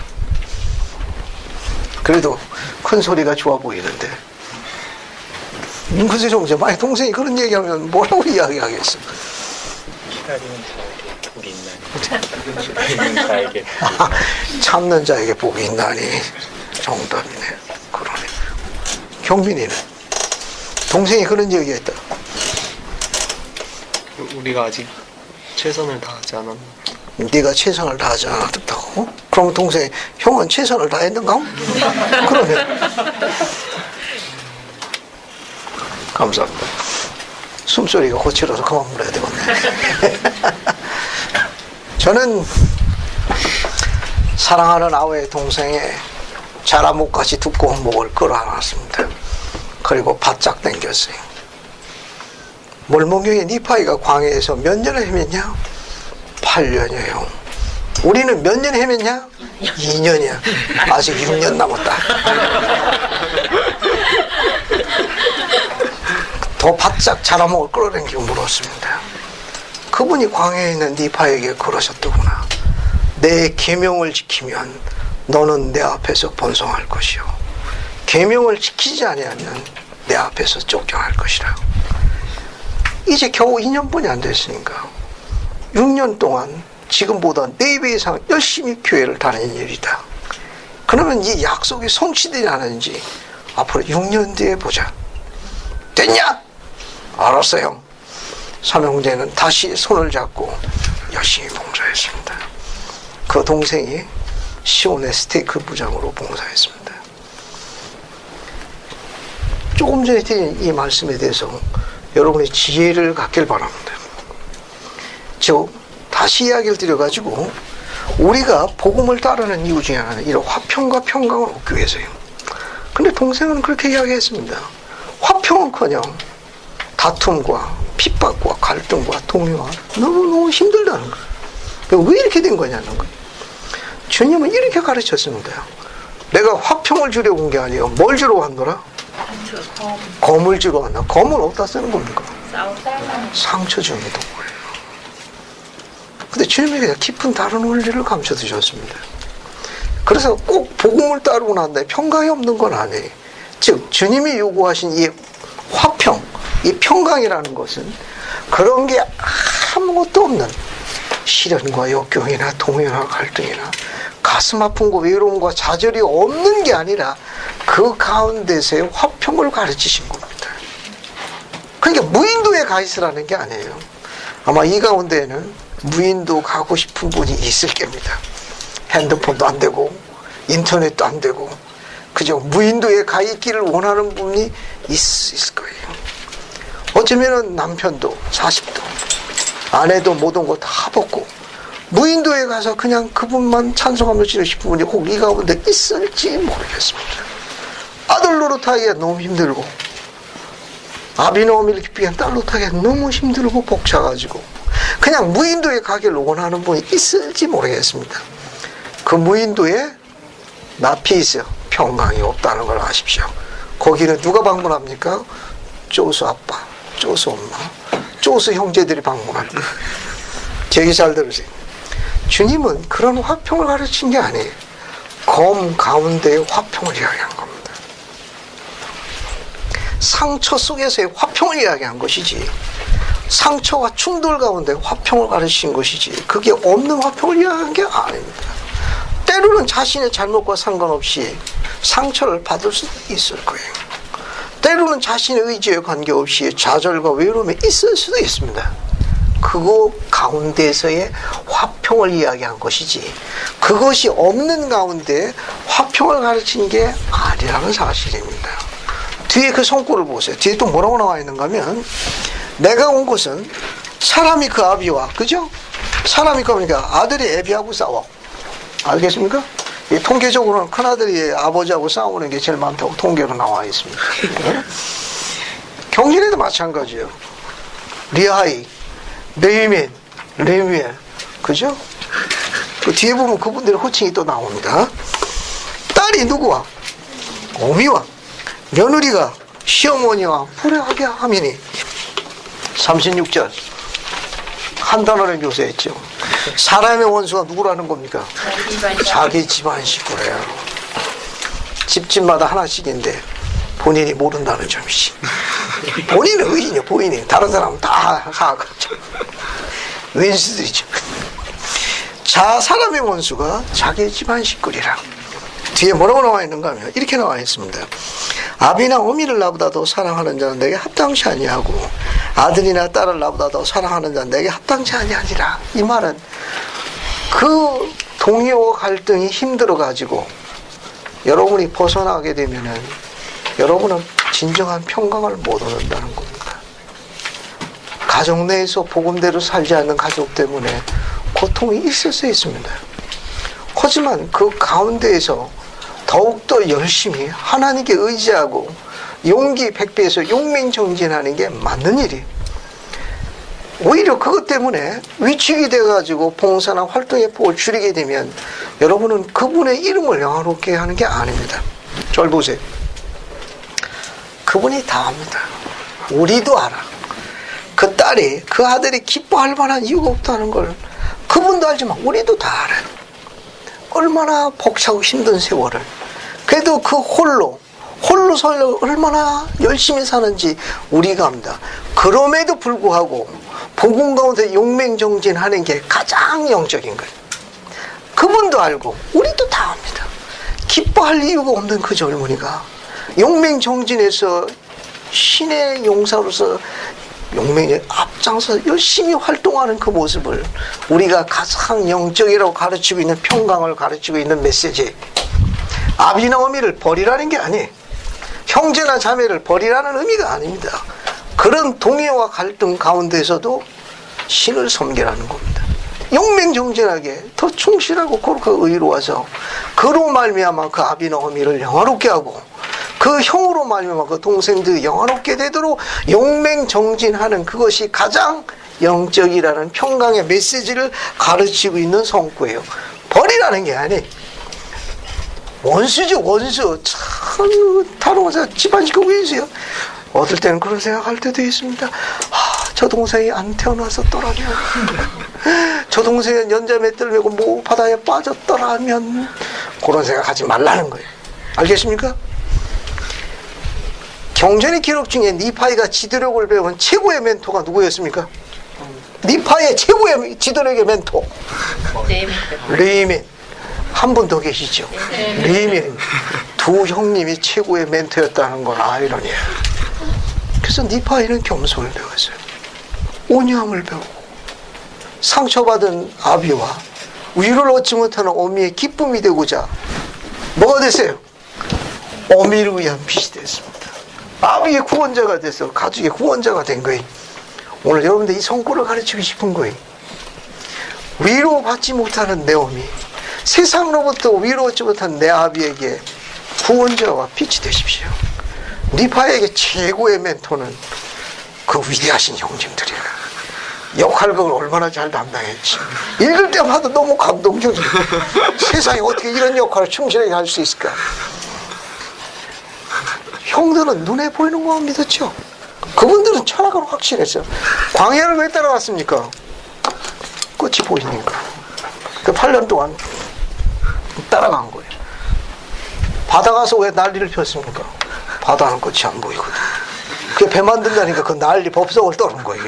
그래도 큰 소리가 좋아 보이는데 글쎄 좀 만약 동생이 그런 얘기하면 뭐라고 이야기하겠어? 참는 자에게 복이 있나니 정답이네. 그러네. 경민이는 동생이 그런 얘기했다. 우리가 아직 최선을 다하지 않았나? 네가 최선을 다하지 않았다고? 그럼 동생, 형은 최선을 다했는가? 그러네. 감사합니다. 숨소리가 거칠어서 그만 물어야 되겠네. 저는 사랑하는 아우의 동생의 자라목까지 두꺼운 목을 끌어안았습니다. 그리고 바짝 당겼어요. 몰목경의 니파이가 광해에서 몇 년을 헤맸냐? 8년이에요. 우리는 몇 년 헤맸냐? 2년이야. 아직 6년 남았다. 더 바짝 자라목을 끌어당기고 물었습니다. 그분이 광해에 있는 니파에게 그러셨더구나. 내 계명을 지키면 너는 내 앞에서 번성할 것이요. 계명을 지키지 아니하면 내 앞에서 쫓겨날 것이라. 이제 겨우 2년뿐이 안 됐으니까 6년 동안 지금보다 4배 이상 열심히 교회를 다니는 일이다. 그러면 이 약속이 성취되지 않았는지 앞으로 6년 뒤에 보자. 됐냐? 알았어 형. 삼형제는 다시 손을 잡고 열심히 봉사했습니다. 그 동생이 시온의 스테이크 부장으로 봉사했습니다. 조금 전에 드린 이 말씀에 대해서 여러분의 지혜를 갖길 바랍니다. 즉 다시 이야기를 드려가지고 우리가 복음을 따르는 이유 중에 하나는 이런 화평과 평강을 얻기 위해서요. 근데 동생은 그렇게 이야기했습니다. 화평은커녕 다툼과 핍박과 갈등과 동요와 너무너무 힘들다는 거예요. 왜 이렇게 된 거냐는 거예요. 주님은 이렇게 가르쳤습니다. 내가 화평을 주려고 온 게 아니에요. 뭘 주러 왔노라? 검을 주러 왔나? 검은 어디다 쓰는 겁니까? 상처 주는 도구예요. 근데 주님에게 깊은 다른 원리를 감춰 두셨습니다. 그래서 꼭 복음을 따르고 난 다음에 평강이 없는 건 아니에요. 즉 주님이 요구하신 이 화평, 이 평강이라는 것은 그런 게 아무것도 없는 시련과 역경이나 동요나 갈등이나 가슴 아픔과 외로움과 좌절이 없는 게 아니라 그 가운데서의 화평을 가르치신 겁니다. 그러니까 무인도에 가 있으라는 게 아니에요. 아마 이 가운데에는 무인도 가고 싶은 분이 있을 겁니다. 핸드폰도 안 되고 인터넷도 안 되고 그저 무인도에 가 있기를 원하는 분이 있을 거예요. 어쩌면은 남편도 40도 아내도 모든 거 다 벗고 무인도에 가서 그냥 그분만 찬송하며 지내고 싶은 분이 혹 이 가운데 있을지 모르겠습니다. 아들 노릇하기가 너무 힘들고 아비노미를 기쁘게 한 딸 노릇하기가 너무 힘들고 벅차가지고 그냥 무인도에 가기를 원하는 분이 있을지 모르겠습니다. 그 무인도에 나피스 평강이 없다는 걸 아십시오. 거기는 누가 방문합니까? 쪼수 아빠, 쪼수 엄마, 쪼수 형제들이 방문할 거예요. 제 얘기 잘 들으세요. 주님은 그런 화평을 가르친 게 아니에요. 검 가운데의 화평을 이야기한 겁니다. 상처 속에서의 화평을 이야기한 것이지 상처와 충돌 가운데 화평을 가르친 것이지 그게 없는 화평을 이야기한 게 아닙니다. 때로는 자신의 잘못과 상관없이 상처를 받을 수도 있을 거예요. 때로는 자신의 의지에 관계없이 좌절과 외로움이 있을 수도 있습니다. 그거 가운데서의 화평을 이야기한 것이지 그것이 없는 가운데 화평을 가르친 게 아니라는 사실입니다. 뒤에 그 손골을 보세요. 뒤에 또 뭐라고 나와 있는가 하면 내가 온 곳은 사람이 그 아비와 그죠? 사람이 그러니까 아들이 애비하고 싸워. 알겠습니까? 이 통계적으로는 큰아들이 아버지하고 싸우는 게 제일 많다고 통계로 나와 있습니다. 경신에도 마찬가지예요. 리하이, 레위멘, 레위엘, 그죠? 그 뒤에 보면 그분들의 호칭이 또 나옵니다. 딸이 누구와? 어미와 며느리가 시어머니와 불행하게 하미니 36절 한 단어를 묘사했죠. 사람의 원수가 누구라는 겁니까? 자기 집안 식구래요. 집집마다 하나씩인데 본인이 모른다는 점이지. 본인은 의인이요. 본인이. 다른 사람은 다 하겠죠. 왼수들이죠. 자, 사람의 원수가 자기 집안 식구리라. 뒤에 뭐라고 나와 있는가 하면 이렇게 나와 있습니다. 아비나 어미를 나보다 더 사랑하는 자는 내게 합당치 아니하고 아들이나 딸을 나보다 더 사랑하는 자는 내게 합당치 아니하니라. 이 말은 그 동요와 갈등이 힘들어가지고 여러분이 벗어나게 되면은 여러분은 진정한 평강을 못 얻는다는 겁니다. 가정 내에서 복음대로 살지 않는 가족 때문에 고통이 있을 수 있습니다. 하지만 그 가운데에서 더욱더 열심히 하나님께 의지하고 용기 100배에서 용맹정진하는 게 맞는 일이에요. 오히려 그것 때문에 위축이 돼가지고 봉사나 활동의 폭을 줄이게 되면 여러분은 그분의 이름을 영화롭게 하는 게 아닙니다. 절 보세요. 그분이 다 압니다. 우리도 알아. 그 딸이, 그 아들이 기뻐할 만한 이유가 없다는 걸 그분도 알지만 우리도 다 알아요. 얼마나 벅차고 힘든 세월을. 그래도 그 홀로 살려 얼마나 열심히 사는지 우리가 압니다. 그럼에도 불구하고 복음 가운데 용맹정진하는 게 가장 영적인 거예요. 그분도 알고 우리도 다 압니다. 기뻐할 이유가 없는 그 젊은이가 용맹정진해서 신의 용사로서 용맹에 앞장서 열심히 활동하는 그 모습을 우리가 가장 영적이라고 가르치고 있는 평강을 가르치고 있는 메시지. 아비나 어미를 버리라는 게 아니에요. 형제나 자매를 버리라는 의미가 아닙니다. 그런 동요와 갈등 가운데서도 신을 섬기라는 겁니다. 용맹정진하게 더 충실하고 그렇게 의로워서 그로 말미암아 그 아비나 어미를 영화롭게 하고 그 형으로 말미암아 그 동생들이 영화롭게 되도록 용맹정진하는 그것이 가장 영적이라는 평강의 메시지를 가르치고 있는 성구예요. 버리라 있다는 게 아니. 원수죠, 원수. 참, 다루면서 집안 지키고 계세요. 어떨 때는 그런 생각할 때도 있습니다. 저 동생이 안 태어나서 떠라면, 저 동생은 연자매 뜰매고 뭐 바다에 빠졌더라면, 그런 생각하지 말라는 거예요. 알겠습니까? 경전의 기록 중에 니파이가 지도력을 배운 최고의 멘토가 누구였습니까? 니파의 최고의 지도력의 멘토. 레이민. 한 분 더 계시죠? 레이민. 두 형님이 최고의 멘토였다는 건 아이러니예요. 그래서 니파이는 겸손을 배웠어요. 온유함을 배우고, 상처받은 아비와 위로를 얻지 못하는 어미의 기쁨이 되고자 뭐가 됐어요? 어미를 위한 빛이 됐습니다. 아비의 구원자가 돼서 가족의 구원자가 된 거예요. 오늘 여러분들 이 성구를 가르치고 싶은 거예요. 위로받지 못하는 내 어미, 세상으로부터 위로받지 못한 내 아비에게 구원자와 빛이 되십시오. 니파에게 최고의 멘토는 그 위대하신 형님들이야. 역할극을 얼마나 잘 담당했지. 읽을 때마다 너무 감동적이야. 세상에 어떻게 이런 역할을 충실하게 할 수 있을까? 형들은 눈에 보이는 것만 믿었죠. 그분들은 철학을 확실했어요. 광야를 왜 따라갔습니까? 끝이 보이니까. 그 8년 동안 따라간 거예요. 바다 가서 왜 난리를 폈습니까? 바다는 끝이 안 보이거든. 그게 배 만든다니까 그 난리 법석을 떠는 거예요.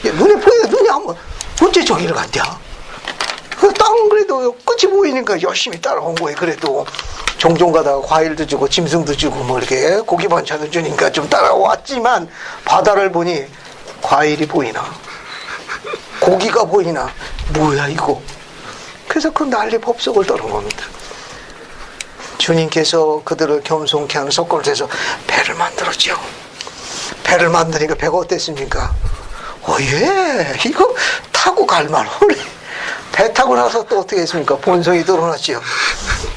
눈에 보여, 눈이 한번 어째 저기를 갔냐? 그 땅 그래도 끝이 보이니까 열심히 따라온 거예요. 그래도 종종 가다가 과일도 주고 짐승도 주고 뭐 이렇게 고기 반찬도 주니까 좀 따라왔지만 바다를 보니 과일이 보이나 고기가 보이나 뭐야 이거. 그래서 그 난리 법석을 떠는 겁니다. 주님께서 그들을 겸손케 하는 석고를 대서 배를 만들었죠. 배를 만드니까 배가 어땠습니까? 예, 이거 타고 갈만하네. 배 타고 나서 또 어떻게 했습니까? 본성이 드러났지요.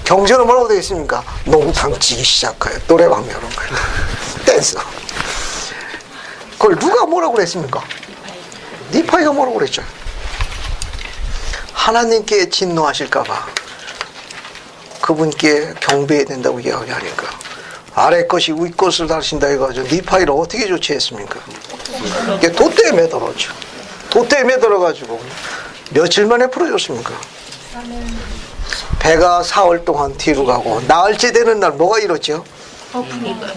경전은 뭐라고 되어 있습니까? 농탕 치기 시작해요. 노래방 이런 거예요. 댄스. 그걸 누가 뭐라고 그랬습니까? 니파이가 뭐라고 그랬죠? 하나님께 진노하실까봐 그분께 경배해야 된다고 이야기하니까 아래 것이 위 것을 다루신다 해가지고 니파이를 어떻게 조치했습니까? 이게 돛대에 매달았죠. 돛대에 매달아가지고 며칠 만에 풀어줬습니까? 배가 사흘 동안 뒤로 가고 나흘째 되는 날 뭐가 이렇죠?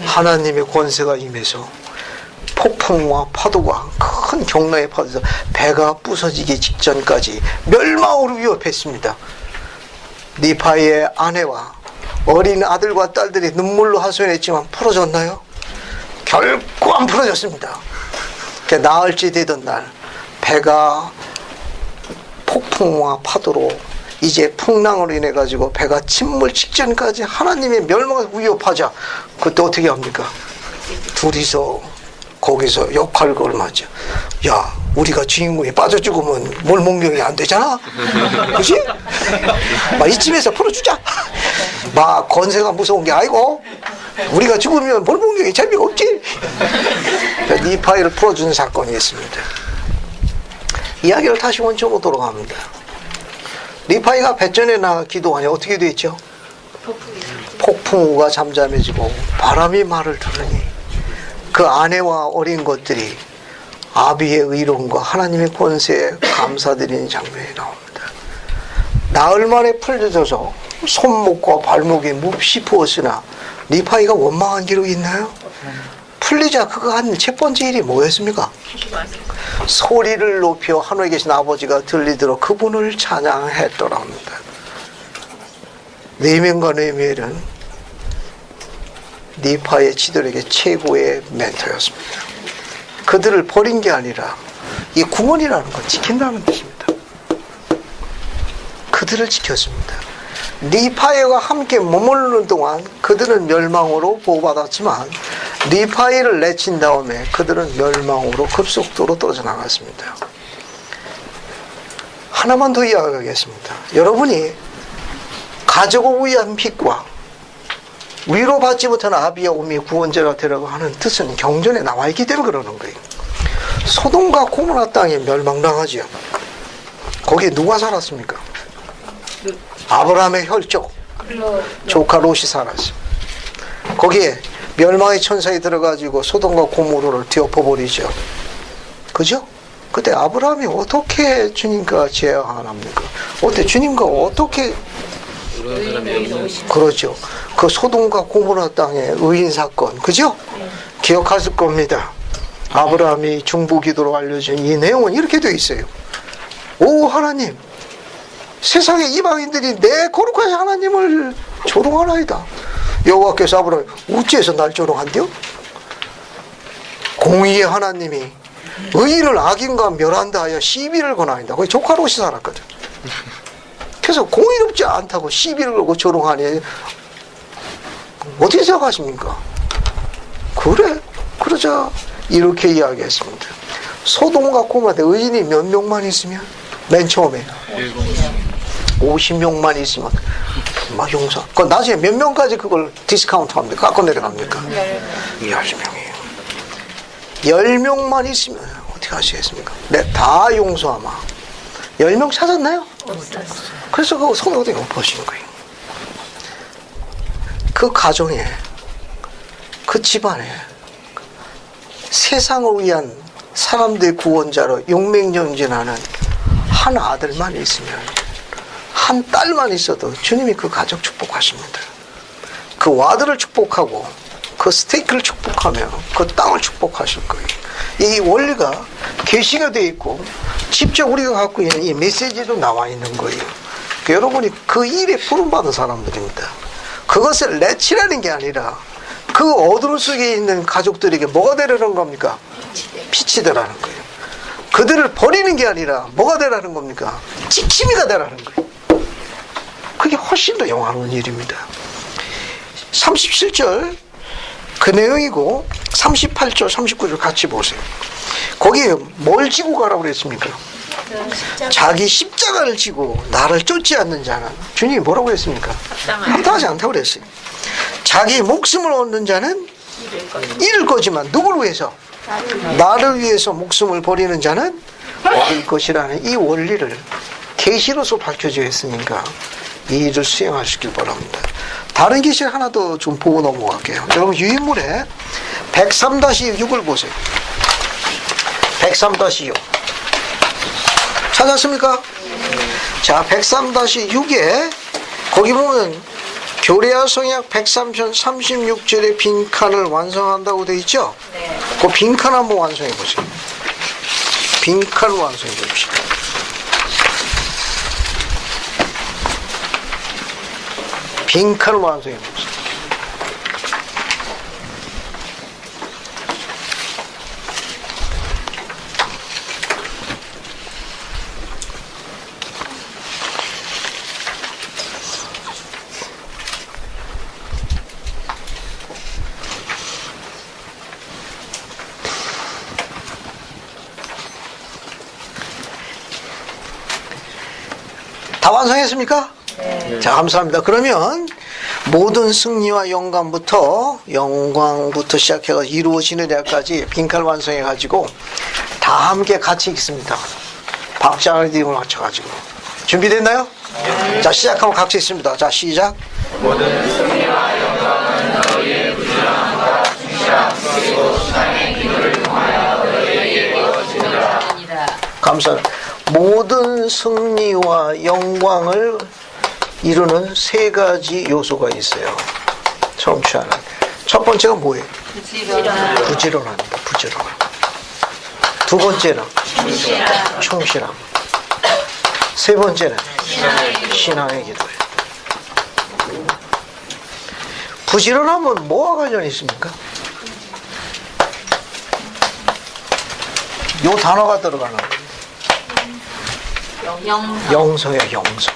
하나님의 권세가 임해서 폭풍과 파도가 큰 경로에 파도에서 배가 부서지기 직전까지 멸망으로 위협했습니다. 니파의 아내와 어린 아들과 딸들이 눈물로 하소연했지만 풀어졌나요? 결코 안 풀어졌습니다. 나흘째 되던 날 배가 폭풍과 파도로 이제 풍랑으로 인해 가지고 배가 침몰 직전까지 하나님의 멸망을 위협하자 그때 어떻게 합니까? 둘이서 거기서 역할극을 맞죠. 야, 우리가 주인공이 빠져 죽으면 몰목명이 안 되잖아. 그치? 막 이쯤에서 풀어주자. 막 건세가 무서운 게 아니고 우리가 죽으면 몰목명이 재미가 없지. 니파이를 풀어주는 사건이 있습니다. 이야기를 다시 원점으로 돌아갑니다. 니파이가 배전에 나가 기도하니 어떻게 됐죠? 폭풍우가 잠잠해지고 바람이 말을 들으니 그 아내와 어린 것들이 아비의 의로움과 하나님의 권세에 감사드리는 장면이 나옵니다. 나흘 만에 풀려져서 손목과 발목에 몹시 부었으나 니파이가 원망한 기록이 있나요? 풀리자 그가 한 첫 번째 일이 뭐였습니까? 소리를 높여 하늘에 계신 아버지가 들리도록 그분을 찬양했더라 합니다. 네명과 네멜은 니파의 지도력의 최고의 멘토였습니다. 그들을 버린 게 아니라 이 구원이라는 건 지킨다는 뜻입니다. 그들을 지켰습니다. 니파이와 함께 머무르는 동안 그들은 멸망으로 보호받았지만 니파이를 내친 다음에 그들은 멸망으로 급속도로 떨어져 나갔습니다. 하나만 더 이야기하겠습니다. 여러분이 가족을 위한 빛과 위로받지 못한 아비와 어미의 구원자가 되라고 하는 뜻은 경전에 나와 있기 때문에 그러는 거예요. 소돔과 고모라 땅이 멸망당하지요. 거기에 누가 살았습니까? 아브라함의 혈족 조카 롯이 살았어요. 거기에 멸망의 천사에 들어가지고 소돔과 고모로를 뒤엎어버리죠. 그죠? 그때 아브라함이 어떻게 주님과 제안합니까? 어때 주님과 어떻게 그런 사람이 없는 그렇죠. 그 소돔과 고모라 땅의 의인 사건, 그죠? 기억하실 겁니다. 아브라함이 중보기도로 알려준 이 내용은 이렇게 되어 있어요. 오 하나님, 세상의 이방인들이 내 거룩하신 하나님을 조롱하나이다. 여호와께서 아브라함 어찌해서 날 조롱한대요? 공의의 하나님이 의인을 악인과 멸한다 하여 시비를 거나이다. 거기 조카 롯이 살았거든. 그래서 공의롭지 않다고 시비를 걸고 조롱하니 어떻게 생각하십니까? 그래? 그러자 이렇게 이야기했습니다. 소돔과 고모라에 의인이 몇 명만 있으면 맨 처음에 50명만 있으면 막 용서. 그 나중에 몇 명까지 그걸 디스카운트 합니까? 깎아 내려갑니까? 10명이에요. 10명만 있으면 어떻게 하시겠습니까? 네, 다 용서하마. 10명 찾았나요? 그래서 그 손에 어디 엎으신 거예요. 그 가정에, 그 집안에 세상을 위한 사람들의 구원자로 용맹정진하는 한 아들만 있으면, 한 딸만 있어도 주님이 그 가족 축복하십니다. 그 아들을 축복하고 그 스테이크를 축복하며 그 땅을 축복하실 거예요. 이 원리가 계시가 되어 있고 직접 우리가 갖고 있는 이 메시지도 나와 있는 거예요. 그러니까 여러분이 그 일에 부름받은 사람들입니다. 그것을 내치라는 게 아니라 그 어둠 속에 있는 가족들에게 뭐가 되라는 겁니까? 빛이 되라는 거예요. 그들을 버리는 게 아니라 뭐가 되라는 겁니까? 지킴이가 되라는 거예요. 그게 훨씬 더 영화로운 일입니다. 37절 그 내용이고 38절 39절 같이 보세요. 거기에 뭘 지고 가라고 그랬습니까? 자기 십자가를 지고 나를 쫓지 않는 자는, 주님이 뭐라고 했습니까? 합당하지 않다고 그랬어요. 자기 목숨을 얻는 자는 잃을 거지만 누구를 위해서? 나를 위해서 목숨을 버리는 자는 얻을 것이라는 이 원리를 계시로서 밝혀져 있으니까 이 일을 수행하시길 바랍니다. 다른 계시 하나 더 좀 보고 넘어갈게요. 여러분 유인물에 103-6을 보세요. 103-6 찾았습니까? 자, 103-6에 거기 보면 교레아 성약 103편 36절의 빈칸을 완성한다고 되어 있죠? 네. 그 빈칸 한번 완성해 보세요. 빈칸을 완성해 봅시다. 빈칸을 완성해 봅시다. 다 완성했습니까? 네. 자, 감사합니다. 그러면 모든 승리와 영광부터 시작해서 이루어지는 데까지 빈칸 완성해가지고 다 함께 같이 읽습니다. 박자 리듬을 맞춰가지고. 준비됐나요? 네. 자, 시작하면 같이 읽습니다. 자, 시작. 모든 승리와 영광은 너희의 부지런함과 충실함 그리고 신앙의 기도를 통하여 너희에게 이루어지리라. 감사합니다. 모든 승리와 영광을 이루는 세 가지 요소가 있어요. 성취하는. 첫 번째가 뭐예요? 부지런합니다. 부지런함. 두 번째는 충실함. 세 번째는 신앙의 기도예요. 부지런함은 뭐와 관련이 있습니까? 요 단어가 들어가는 거예요. 영성이에요. 영성.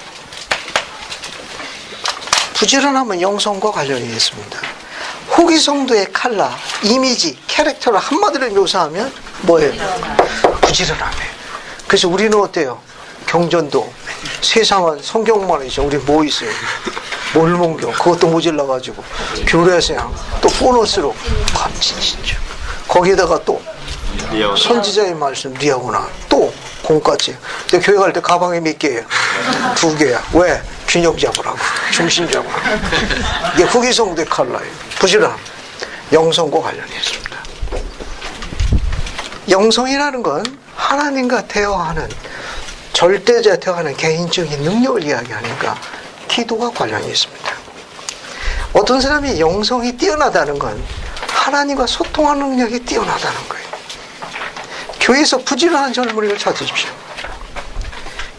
부지런함은 영성과 관련이 있습니다. 후기 성도의 컬러, 이미지, 캐릭터를 한마디로 묘사하면 뭐예요? 부지런함이에요. 그래서 우리는 어때요? 경전도 세상은 성경만 있죠. 우리 뭐 있어요? 몰몬경 그것도 모질라가지고 교례서양 또 보너스로 감진신주 거기에다가 또 선지자의 말씀 리하구나 또 돈까지. 근데 교회 갈 때 가방에 몇 개예요? 2개야. 왜? 균형 잡으라고. 중심 잡으라고. 이게 후기성대 칼라예요. 부지런함. 영성과 관련이 있습니다. 영성이라는 건 하나님과 대화하는, 절대자 대화하는 개인적인 능력을 이야기하니까 기도와 관련이 있습니다. 어떤 사람이 영성이 뛰어나다는 건 하나님과 소통하는 능력이 뛰어나다는 거예요. 교회에서 부지런한 젊은이를 찾으십시오.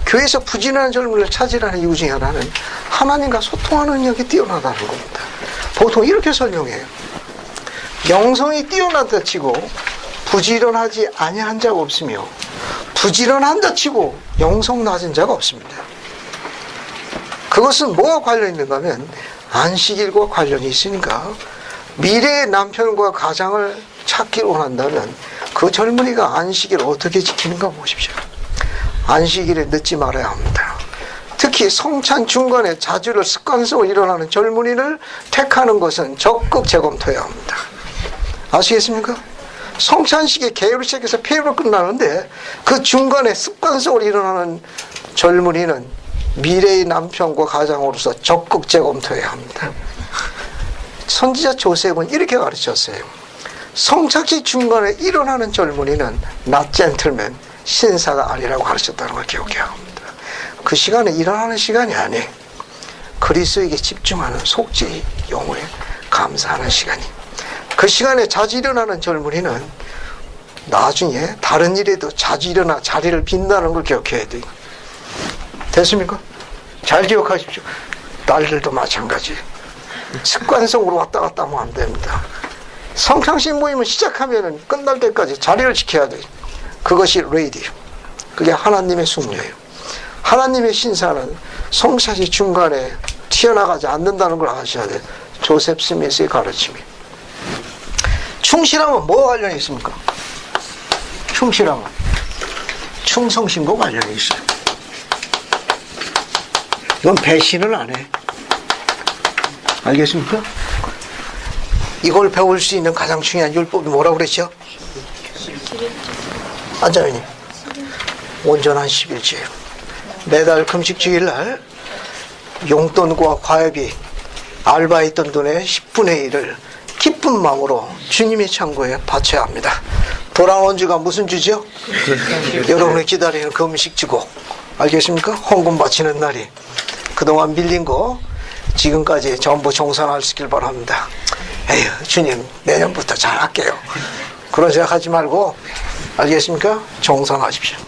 교회에서 부지런한 젊은이를 찾으라는 이유 중에 하나는 하나님과 소통하는 능력이 뛰어나다는 겁니다. 보통 이렇게 설명해요. 영성이 뛰어나다 치고 부지런하지 아니한 자가 없으며 부지런한다 치고 영성 낮은 자가 없습니다. 그것은 뭐와 관련이 있는가 하면 안식일과 관련이 있으니까 미래의 남편과 가장을 찾기를 원한다면 그 젊은이가 안식일을 어떻게 지키는가 보십시오. 안식일에 늦지 말아야 합니다. 특히 성찬 중간에 자주를 습관성으로 일어나는 젊은이를 택하는 것은 적극 재검토해야 합니다. 아시겠습니까? 성찬식에 계율을 시작해서 폐회로 끝나는데 그 중간에 습관성으로 일어나는 젊은이는 미래의 남편과 가장으로서 적극 재검토해야 합니다. 선지자 조셉은 이렇게 가르쳤어요. 성착식 중간에 일어나는 젊은이는 낫 젠틀맨, 신사가 아니라고 가르쳤다는 걸 기억해야 합니다. 그 시간에 일어나는 시간이 아니에요. 그리스도에게 집중하는 속죄의 영혼에 감사하는 시간이. 그 시간에 자주 일어나는 젊은이는 나중에 다른 일에도 자주 일어나 자리를 빈다는 걸 기억해야 돼요. 됐습니까? 잘 기억하십시오. 딸들도 마찬가지. 습관성으로 왔다 갔다 하면 안 됩니다. 성창식 모임을 시작하면 끝날 때까지 자리를 지켜야 돼요. 그것이 레이디. 그게 하나님의 숙녀예요. 하나님의 신사는 성찬식 중간에 튀어나가지 않는다는 걸 아셔야 돼요. 조셉 스미스의 가르침이. 충실함은 뭐와 관련이 있습니까? 충실함은 충성심과 관련이 있어요. 이건 배신을 안 해. 알겠습니까? 이걸 배울 수 있는 가장 중요한 율법이 뭐라고 그랬죠? 안자매님, 온전한 11절. 매달 금식주일날 용돈과 과외비, 알바했던 돈의 10분의 1을 기쁜 마음으로 주님의 창고에 바쳐야 합니다. 돌아온 주가 무슨 주죠? 여러분이 기다리는 금식주고, 알겠습니까? 헌금 바치는 날이. 그동안 밀린 거 지금까지 전부 정산하시길 바랍니다. 에휴, 주님 내년부터 잘할게요. 그런 생각하지 말고, 알겠습니까? 정산하십시오.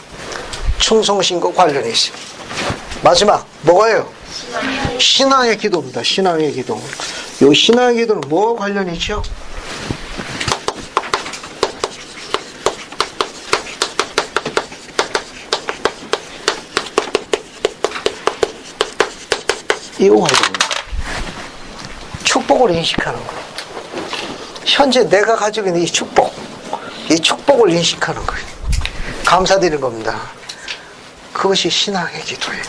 충성심과 관련이 있어요. 마지막 뭐가요? 신앙의 기도입니다. 신앙의 기도. 이 신앙의 기도는 뭐와 관련이 있죠? 이거 관련입니다. 축복을 인식하는 거예요. 현재 내가 가지고 있는 이 축복을 인식하는 거예요. 감사드리는 겁니다. 그것이 신앙의 기도예요.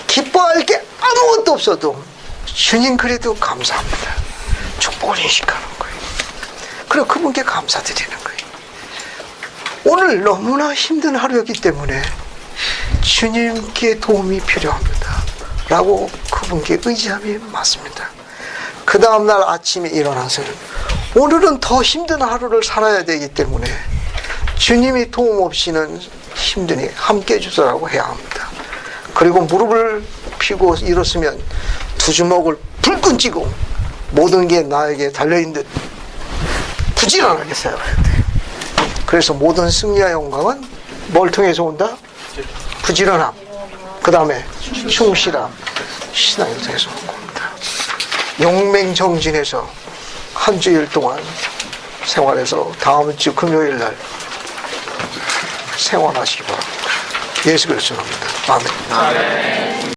기뻐할 게 아무것도 없어도 주님 그래도 감사합니다. 축복을 인식하는 거예요. 그리고 그분께 감사드리는 거예요. 오늘 너무나 힘든 하루였기 때문에 주님께 도움이 필요합니다. 라고 그분께 의지함이 맞습니다. 그 다음날 아침에 일어나서는 오늘은 더 힘든 하루를 살아야 되기 때문에 주님이 도움 없이는 힘드니 함께 해주소라고 해야 합니다. 그리고 무릎을 펴고 일었으면 두 주먹을 불끈 쥐고 모든 게 나에게 달려있는 듯 부지런하게 살아야 돼요. 그래서 모든 승리와 영광은 뭘 통해서 온다? 부지런함, 그 다음에 충실함, 신앙을 통해서 온 겁니다. 용맹정진해서 한 주일 동안 생활해서 다음 주 금요일 날 생활하시기 바랍니다. 예수 그리스도입니다. 아멘.